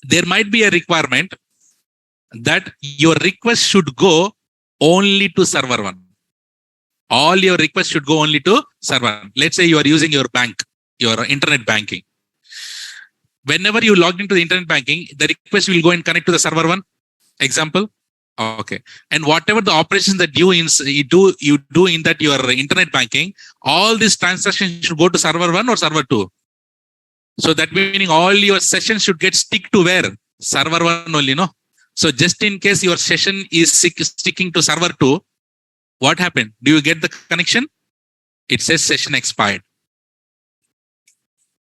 there might be a requirement that your request should go only to server 1. All your requests should go only to server 1. Let's say you are using your bank, your internet banking. Whenever you log into the internet banking, the request will go and connect to the server 1. Example. Okay. And whatever the operations that you do in that your internet banking, all these transactions should go to server 1 or server 2. So that meaning all your sessions should get stick to where? Server 1 only, no? So just in case your session is sticking to server 2, what happened? Do you get the connection? It says session expired.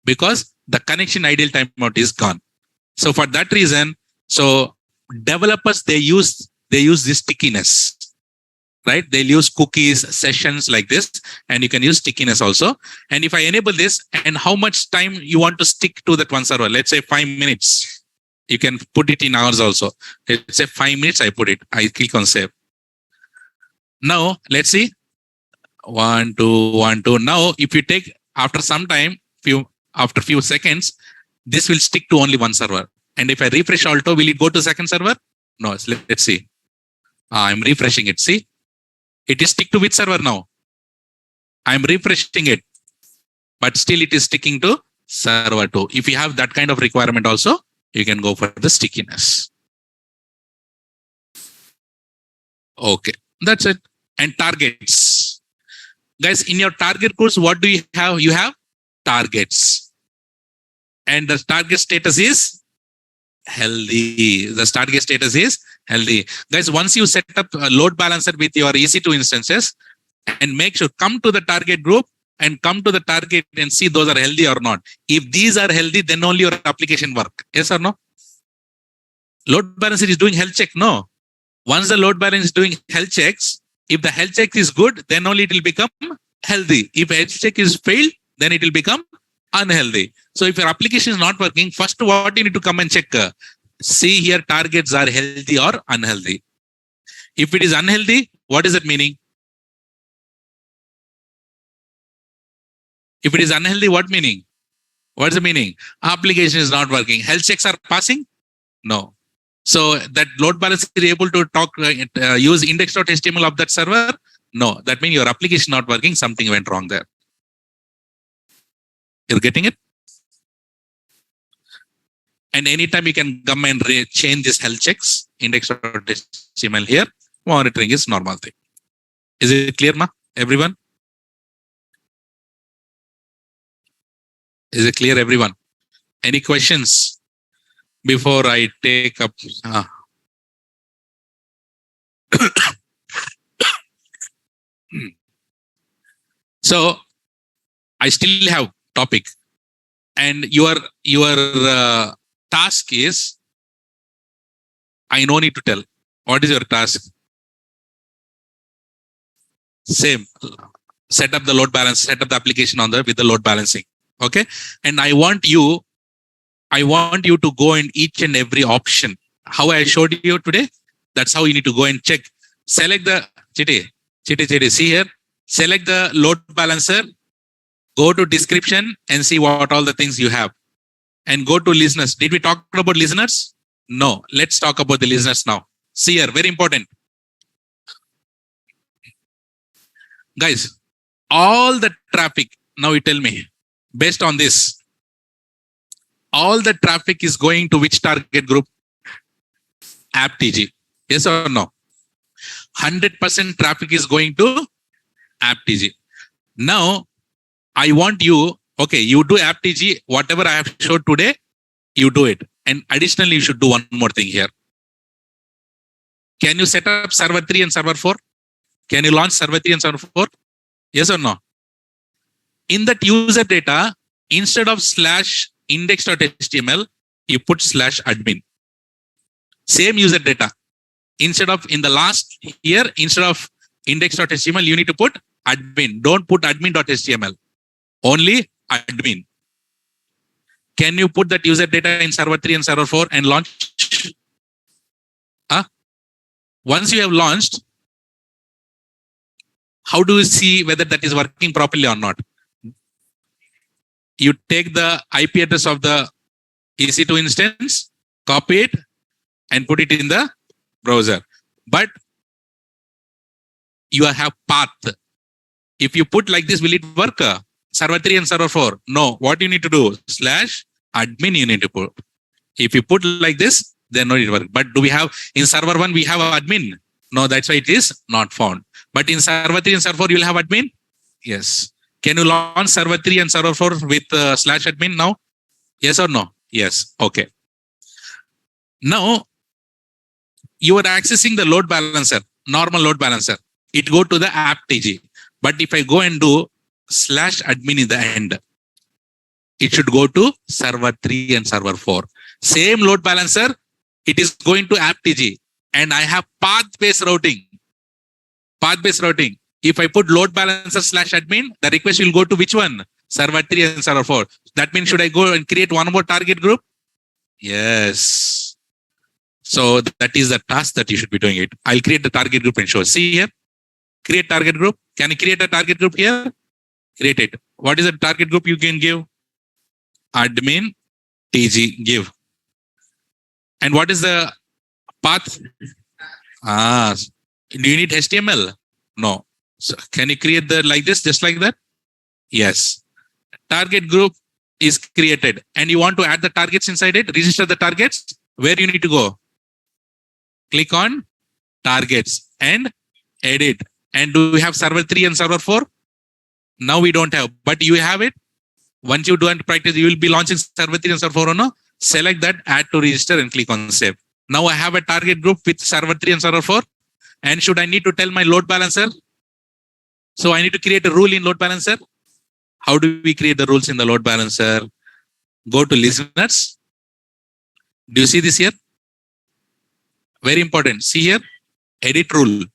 Because the connection idle timeout is gone. So for that reason, so developers, they use this stickiness. right? They'll use cookies, sessions like this, and you can use stickiness also. And if I enable this, and how much time you want to stick to that one server, let's say 5 minutes. You can put it in hours also. Let's say 5 minutes, I put it. I click on save. Now, let's see. 1, 2, 1, 2. Now, if you take after some time, after few seconds, this will stick to only one server. And if I refresh Alto, will it go to second server? No, let's see. I'm refreshing it. See, it is stick to which server now? I'm refreshing it, but still it is sticking to server 2. If you have that kind of requirement also, you can go for the stickiness. Okay, that's it. And targets. Guys, in your target course, what do you have? You have targets. And the target status is healthy. The target status is healthy. Guys, once you set up a load balancer with your EC2 instances, and make sure come to the target group and come to the target and see those are healthy or not. If these are healthy, then only your application work. Yes or no? Load balancer is doing health check. No. Once the load balancer is doing health checks, if the health check is good, then only it will become healthy. If health check is failed, then it will become unhealthy. So if your application is not working, first what you need to come and check. See here targets are healthy or unhealthy. If it is unhealthy, what is it meaning? If it is unhealthy, what meaning? What's the meaning? Application is not working. Health checks are passing? No. So that load balancer is able to use index.html of that server? No. That means your application not working. Something went wrong there. You're getting it? And anytime you can come and change this health checks, index.html here, monitoring is normal thing. Is it clear, ma? Everyone? Is it clear, everyone? Any questions before I take up? So I still have topic, and your task is, I no need to tell. What is your task? Same. Set up the load balance, set up the application on with the load balancing. Okay. And I want you to go in each and every option. How I showed you today, that's how you need to go and check. Select the Chitty, see here. Select the load balancer, go to description and see what all the things you have. And go to listeners. Did we talk about listeners? No. Let's talk about the listeners now. See here, very important. Guys, all the traffic, now you tell me, based on this, all the traffic is going to which target group? AppTG. Yes or no? 100% traffic is going to AppTG. Now, I want you, okay, you do AppTG, whatever I have showed today, you do it. And additionally, you should do one more thing here. Can you set up server 3 and server 4? Can you launch server 3 and server 4? Yes or no? In that user data, instead of /index.html, you put /admin. Same user data. Instead of in the last here, instead of index.html, you need to put admin. Don't put admin.html. Only admin. Can you put that user data in server 3 and server 4 and launch? Once you have launched, how do you see whether that is working properly or not? You take the IP address of the EC2 instance, copy it, and put it in the browser. But you have path. If you put like this, will it work? Server 3 and server 4. No. What you need to do? /admin you need to put. If you put like this, then no, it work. But do we have in server 1 we have admin? No, that's why it is not found. But in server 3 and server 4 you will have admin? Yes. Can you launch server 3 and server 4 with /admin now? Yes or no? Yes. Okay. Now you are accessing the load balancer, normal load balancer. It go to the AppTG. But if I go and do /admin in the end, it should go to server 3 and server 4. Same load balancer, it is going to AppTG. And I have path-based routing. Path-based routing. If I put load balancer / admin, the request will go to which one? Server 3 and server 4. That means should I go and create one more target group? Yes. So that is the task that you should be doing it. I'll create the target group and show. See here. Create target group. Can you create a target group here? Create it. What is the target group you can give? Admin TG give. And what is the path? Do you need HTML? No. So can you create the like this, just like that? Yes. Target group is created and you want to add the targets inside it, register the targets. Where you need to go? Click on targets and edit. And do we have server 3 and server 4? Now we don't have, but you have it. Once you do and practice, you will be launching server 3 and server 4 or no? Select that, add to register and click on save. Now I have a target group with server 3 and server 4. And should I need to tell my load balancer? So I need to create a rule in load balancer. How do we create the rules in the load balancer? Go to listeners. Do you see this here? Very important. See here, edit rule.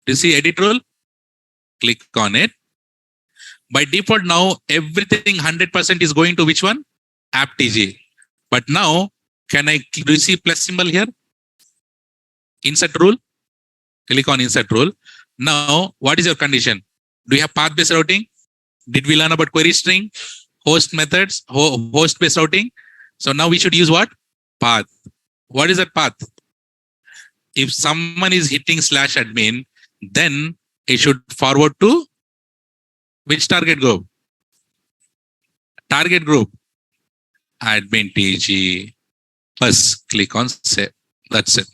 Do you see edit rule? Click on it. By default now, everything 100% is going to which one? AppTG. But now, do you see plus symbol here? Insert rule. Click on insert rule. Now, what is your condition? Do you have path-based routing? Did we learn about query string, host methods, host-based routing? So now we should use what? Path. What is that path? If someone is hitting /admin, then it should forward to which target group? Target group. Admin TG. First, click on save. That's it.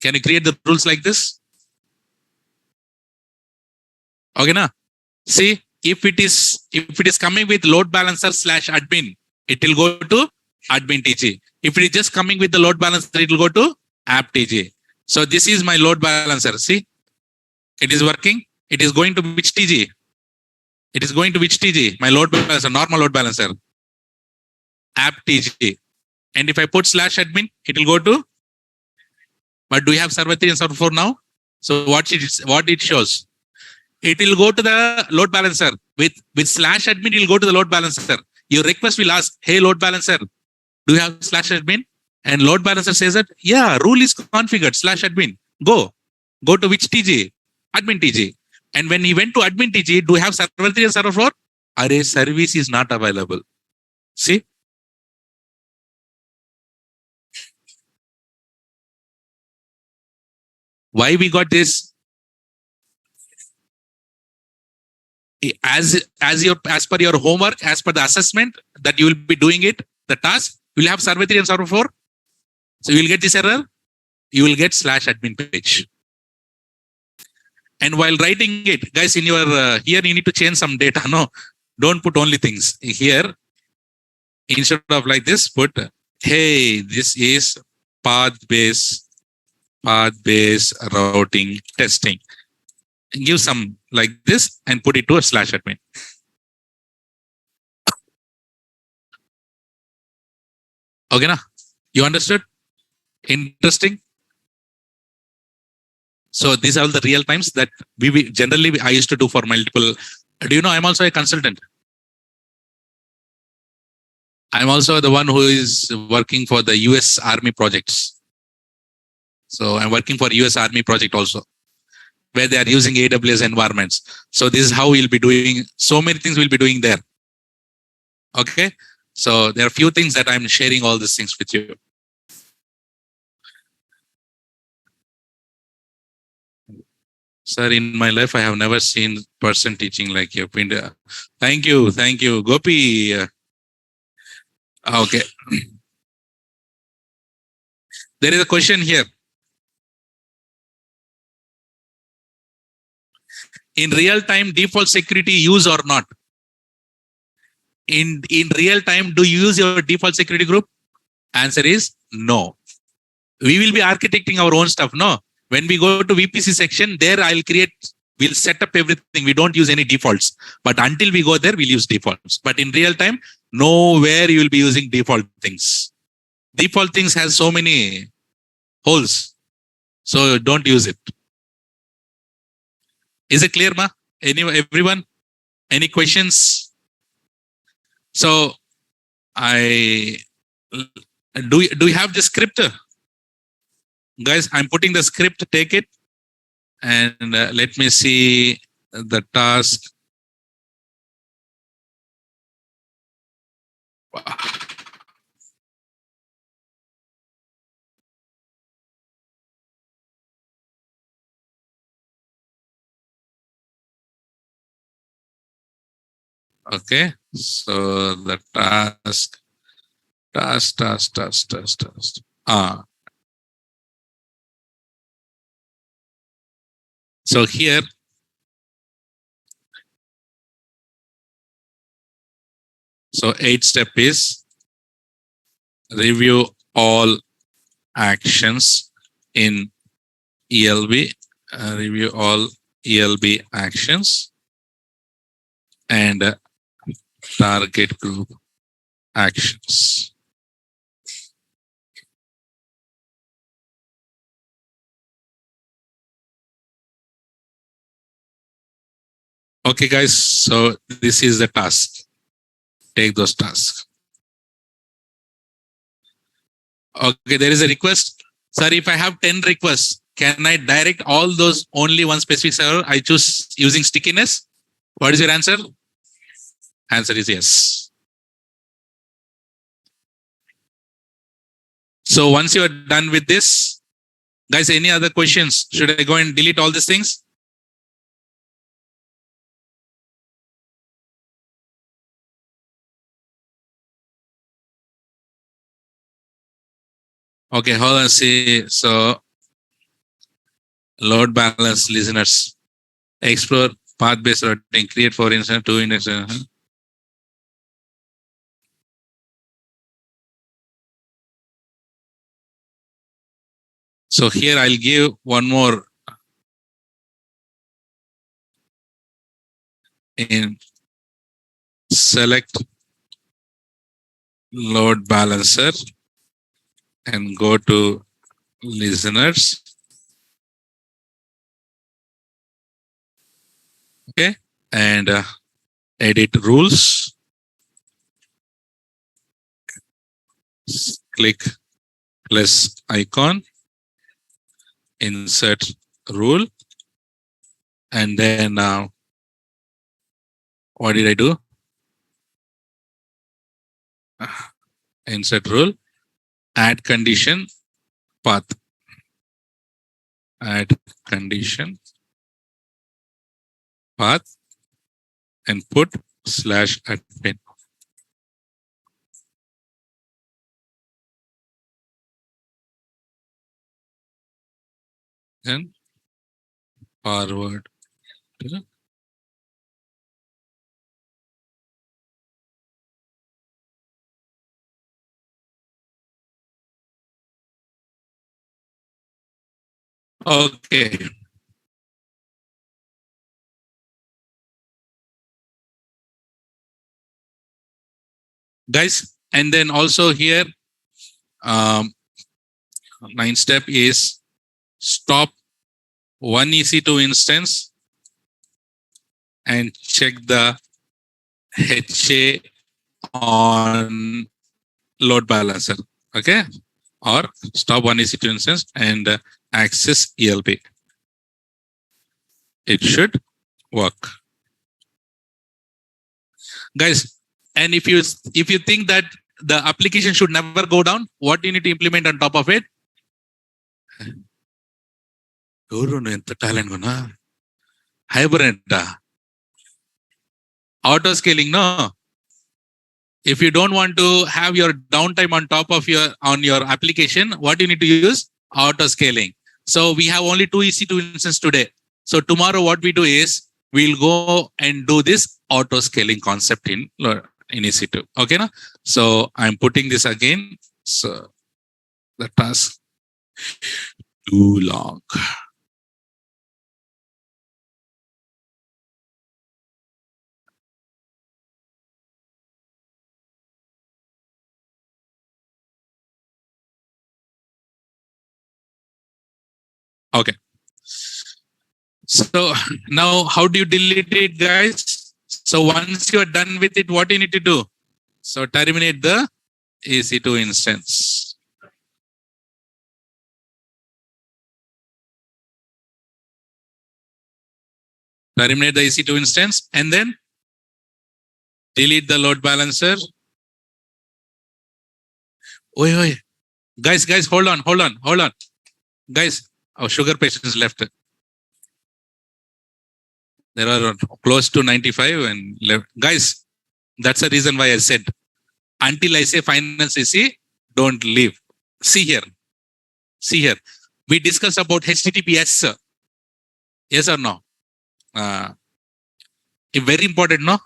Can you create the rules like this? Okay, na? See, if it is coming with load balancer /admin, it will go to admin TG. If it is just coming with the load balancer, it will go to app TG. So this is my load balancer. See, it is working. It is going to which TG? It is going to which TG? My load balancer, normal load balancer. App TG. And if I put /admin, it will go to. But do we have server 3 and server 4 now? So what it shows? It will go to the load balancer. With /admin, it will go to the load balancer. Your request will ask, hey, load balancer, do you have /admin? And load balancer says that, yeah, rule is configured, /admin. Go to which TG? Admin TG. And when he went to admin TG, do you have server 3 and server 4? Array service is not available. See? Why we got this? As per your homework, as per the assessment that you will be doing it, the task, you will have server 3 and server 4. So you will get this error. You will get /admin page. And while writing it, guys, in your here you need to change some data. No, don't put only things here. Instead of like this, put, hey, this is path-based routing testing. Give some like this and put it to a /admin. Okay, na? You understood? Interesting. So these are all the real times that we generally I used to do for multiple. Do you know I'm also a consultant? I'm also the one who is working for the US Army projects. So I'm working for US Army project also, where they are using AWS environments. So this is how we'll be doing. So many things we'll be doing there. Okay. So there are a few things that I'm sharing all these things with you. Sir, in my life, I have never seen person teaching like you. Thank you, Gopi. Okay. There is a question here. In real time, default security use or not? In real time, do you use your default security group? Answer is no. We will be architecting our own stuff. No. When we go to VPC section, there we'll set up everything. We don't use any defaults. But until we go there, we'll use defaults. But in real time, nowhere you will be using default things. Default things has so many holes. So don't use it. Is it clear, ma? Everyone? Any questions? So I do you have the script? Guys, I'm putting the script, take it. And let me see the task. Okay, so the task. So here, so 8th step is review all actions in ELB, review all ELB actions and target group actions. Okay, guys, so this is the task. Take those tasks. Okay, there is a request. Sir, if I have 10 requests, can I direct all those only one specific server? I choose using stickiness. What is your answer? Answer is yes. So once you are done with this, guys, any other questions? Should I go and delete all these things? Okay, hold on, see. So load balance listeners, explore path-based routing, create for instance, 2 index. So here I'll give one more in select load balancer and go to listeners. Okay, and edit rules. Click plus icon, insert rule, and then what did I do? Insert rule, add condition, path, add condition, path, and put /admin. And forward to the okay. Guys, and then also here, 9th step is stop one EC2 instance and check the HA on load balancer. Okay, or stop one EC2 instance and access ELB. It should work, guys. And if you think that the application should never go down, what you need to implement on top of it? Hibernate, auto scaling, no. If you don't want to have your downtime on top of your application, what you need to use? Auto scaling. So we have only 2 EC2 instances today. So tomorrow what we do is we'll go and do this auto scaling concept in EC2. Okay, na? So I'm putting this again. So the task too long. Okay. So now how do you delete it, guys? So once you are done with it, what you need to do? So terminate the EC2 instance. Terminate the EC2 instance and then delete the load balancer. Oi. Guys, hold on. Guys, our sugar patients left. There are close to 95 and left. Guys, that's the reason why I said, until I say final CC, don't leave. See here. We discussed about HTTPS. Yes or no? Very important, no?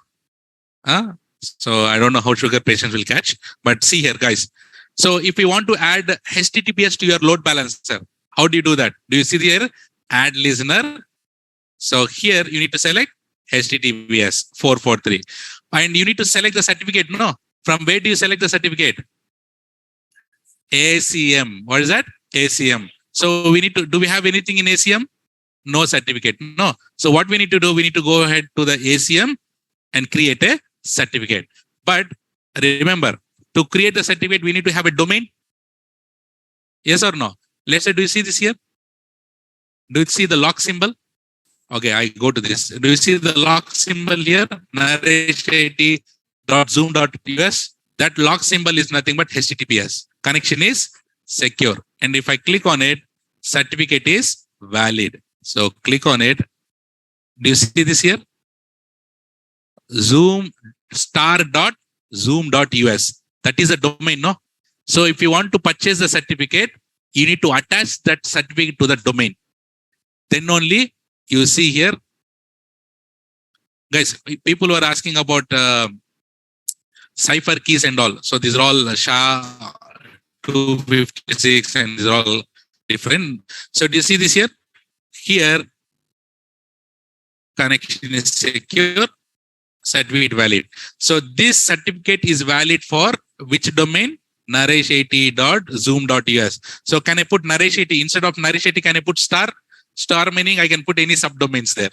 So I don't know how sugar patients will catch, but see here, guys. So if you want to add HTTPS to your load balancer, how do you do that? Do you see here? Add listener. So here you need to select HTTPS 443. And you need to select the certificate, no? From where do you select the certificate? ACM. What is that? ACM. So we need to, do we have anything in ACM? No certificate. No. So what we need to do, we need to go ahead to the ACM and create a certificate. But remember, to create the certificate, we need to have a domain. Yes or no? Let's say, do you see this here? Do you see the lock symbol? Okay, I go to this. Do you see the lock symbol here? naresh80.zoom.us. That lock symbol is nothing but HTTPS. Connection is secure. And if I click on it, certificate is valid. So click on it. Do you see this here? Zoom star.zoom.us. That is a domain, no? So if you want to purchase the certificate, you need to attach that certificate to the domain. Then only you see here. Guys, people were asking about cipher keys and all. So these are all SHA-256 and these are all different. So do you see this here? Here, connection is secure, certificate valid. So this certificate is valid for which domain? naresh80.zoom.us. So can I put naresh80 instead of naresh80? Can I put star? Star meaning I can put any subdomains there.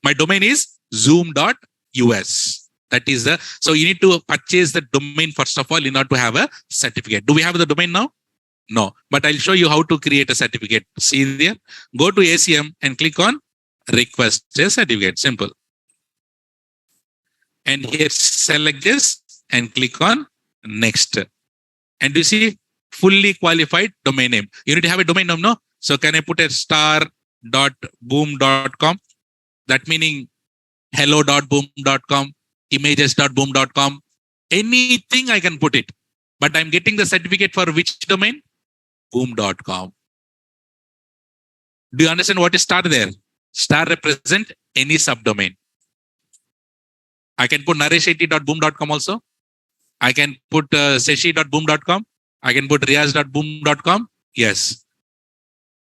My domain is zoom.us. That is the, so you need to purchase the domain first of all in order to have a certificate. Do we have the domain now? No, but I'll show you how to create a certificate. See there, go to ACM and click on request a certificate. Simple. And here select this and click on next. And you see fully qualified domain name. You need to have a domain name, no? So can I put a star.boom.com? That meaning hello.boom.com, images.boom.com, anything I can put it. But I'm getting the certificate for which domain? Boom.com. Do you understand what is star there? Star represent any subdomain. I can put naresh80.boom.com also. I can put seshi.boom.com. I can put riaz.boom.com. Yes.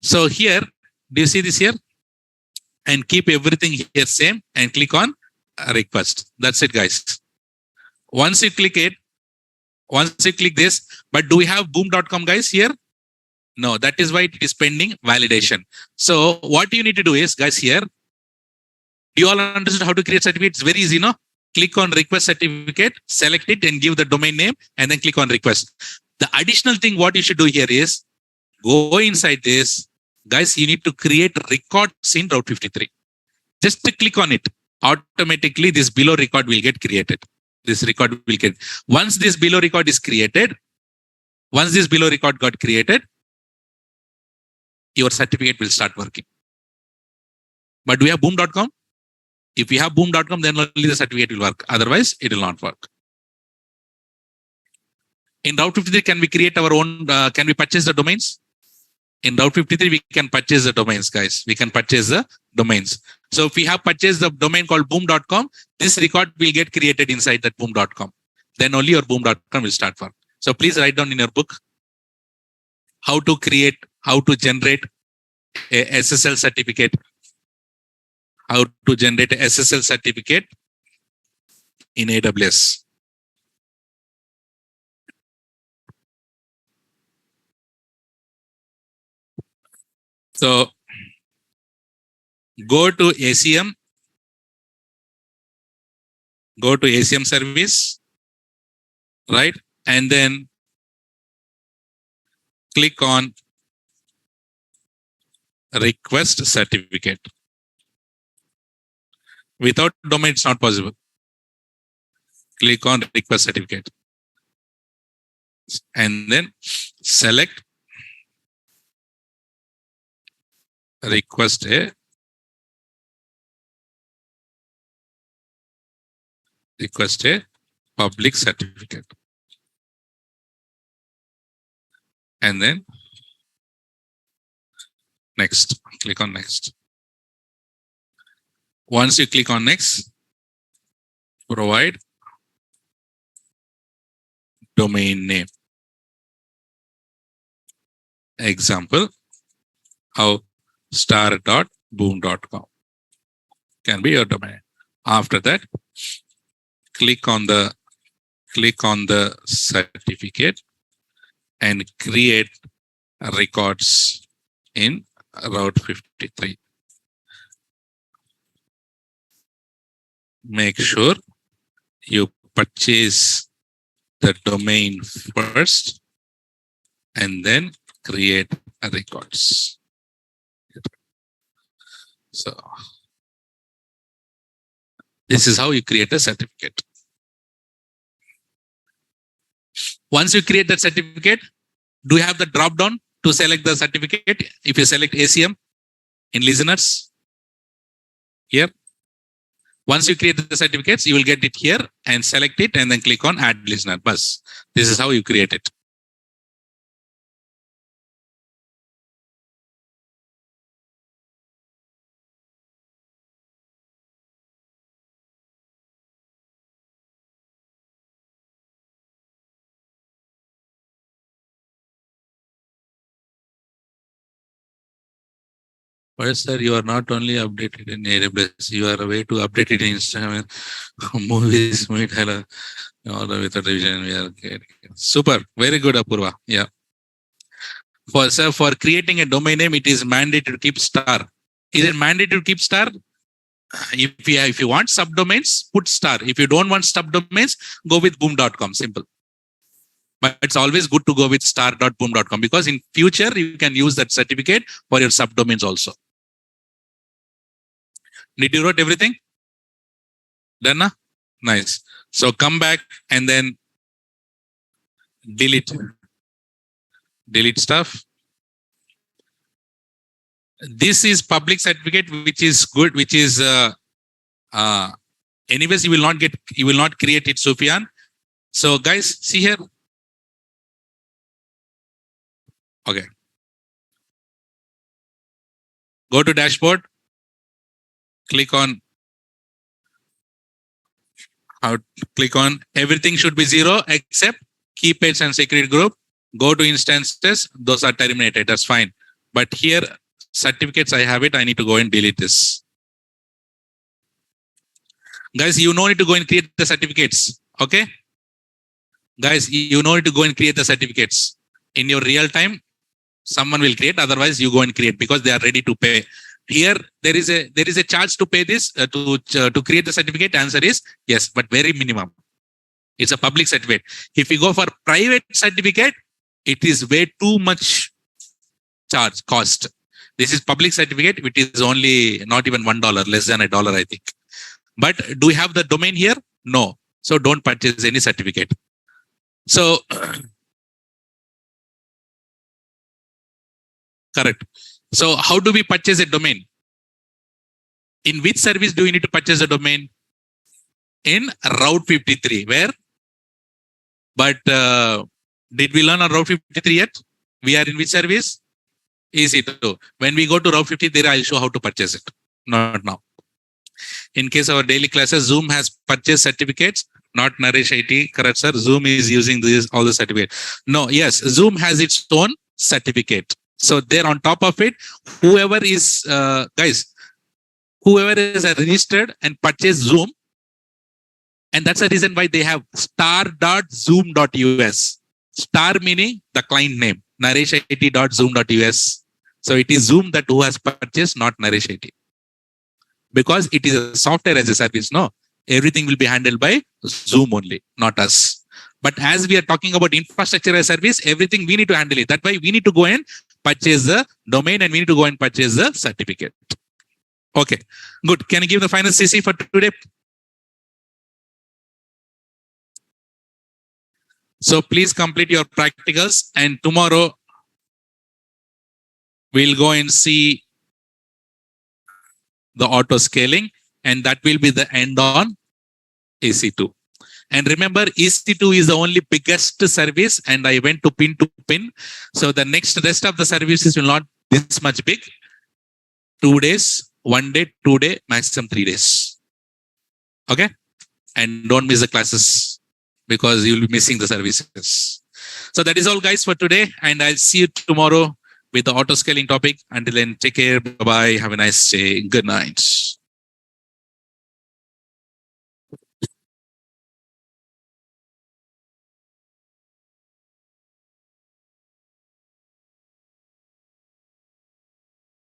So here, do you see this here? And keep everything here same and click on request. That's it, guys. Once you click this, but do we have boom.com, guys, here? No, that is why it is pending validation. So what you need to do is, guys, here, do you all understand how to create certificate? It's very easy, no? Click on request certificate, select it and give the domain name and then click on request. The additional thing what you should do here is go inside this. Guys, you need to create records in Route 53. Just to click on it. Automatically, this below record will get created. This record will get. Once this below record is created, got created, your certificate will start working. But do we have boom.com? If we have boom.com, then only the certificate will work. Otherwise, it will not work. In Route 53, can we create our own, can we purchase the domains? In Route 53, we can purchase the domains, guys. We can purchase the domains. So if we have purchased the domain called boom.com, this record will get created inside that boom.com. Then only your boom.com will start work. So please write down in your book how to create, how to generate a SSL certificate. How to generate a SSL certificate in AWS. So Go to ACM. Go to ACM service, right? And then click on request certificate. Without domain, it's not possible. Click on request certificate. And then select request a public certificate. And then next. Click on next. Once you click on next, provide domain name. Example, how star.boom.com can be your domain. After that, click on the certificate and create records in Route 53. Make sure you purchase the domain first and then create records. So this is how you create a certificate. Once you create that certificate, do you have the drop down to select the certificate? If you select ACM in listeners here, once you create the certificates, you will get it here and select it and then click on add listener. Bus. This is how you create it. But sir, you are not only updated in AWS, you are a way to update it in Instagram, movies, all the way to revision. We are okay. Super, very good, Apurva. Yeah. For creating a domain name, it is mandatory to keep star. Is it mandatory to keep star? If you want subdomains, put star. If you don't want subdomains, go with boom.com. Simple. But it's always good to go with star.boom.com because in future you can use that certificate for your subdomains also. Did you wrote everything? Done? Na? Nice. So come back and then delete stuff. This is public certificate, which is good, which is anyways, you will not create it, Sufyan. So guys, see here. Okay. Go to dashboard. Click on everything should be 0 except key page and secret group. Go to instances. Those are terminated. That's fine. But here, certificates, I have it. I need to go and delete this. Guys, you know need to go and create the certificates. Okay? Guys, you know need to go and create the certificates. In your real time, someone will create. Otherwise, you go and create because they are ready to pay. Here, there is a charge to pay this to create the certificate. Answer is yes, but very minimum. It's a public certificate. If you go for private certificate, it is way too much cost. This is public certificate, which is only not even $1, less than $1, I think. But do we have the domain here? No. So don't purchase any certificate. So correct. So how do we purchase a domain? In which service do you need to purchase a domain? In Route 53. Where? But did we learn on Route 53 yet? We are in which service? EC2. When we go to Route 53, I'll show how to purchase it. Not now. In case of our daily classes, Zoom has purchase certificates, not Naresh IT. Correct, sir? Zoom is using all the certificates. No, yes, Zoom has its own certificate. So there on top of it, whoever is, whoever is registered and purchased Zoom, and that's the reason why they have star.zoom.us. Star meaning the client name, nareshit.zoom.us. So it is Zoom that who has purchased, not Naresh IT. because it is a software as a service. No, everything will be handled by Zoom only, not us. But as we are talking about infrastructure as a service, everything we need to handle it. That's why we need to go and purchase the domain and we need to go and purchase the certificate. Okay, good. Can you give the final CC for today? So please complete your practicals, and tomorrow we'll go and see the auto scaling, and that will be the end on EC2. And remember, EC2 is the only biggest service, and I went to pin. So the rest of the services will not this much big. 2 days, 1 day, 2 day, maximum 3 days. Okay? And don't miss the classes because you'll be missing the services. So that is all, guys, for today. And I'll see you tomorrow with the auto scaling topic. Until then, take care. Bye-bye. Have a nice day. Good night.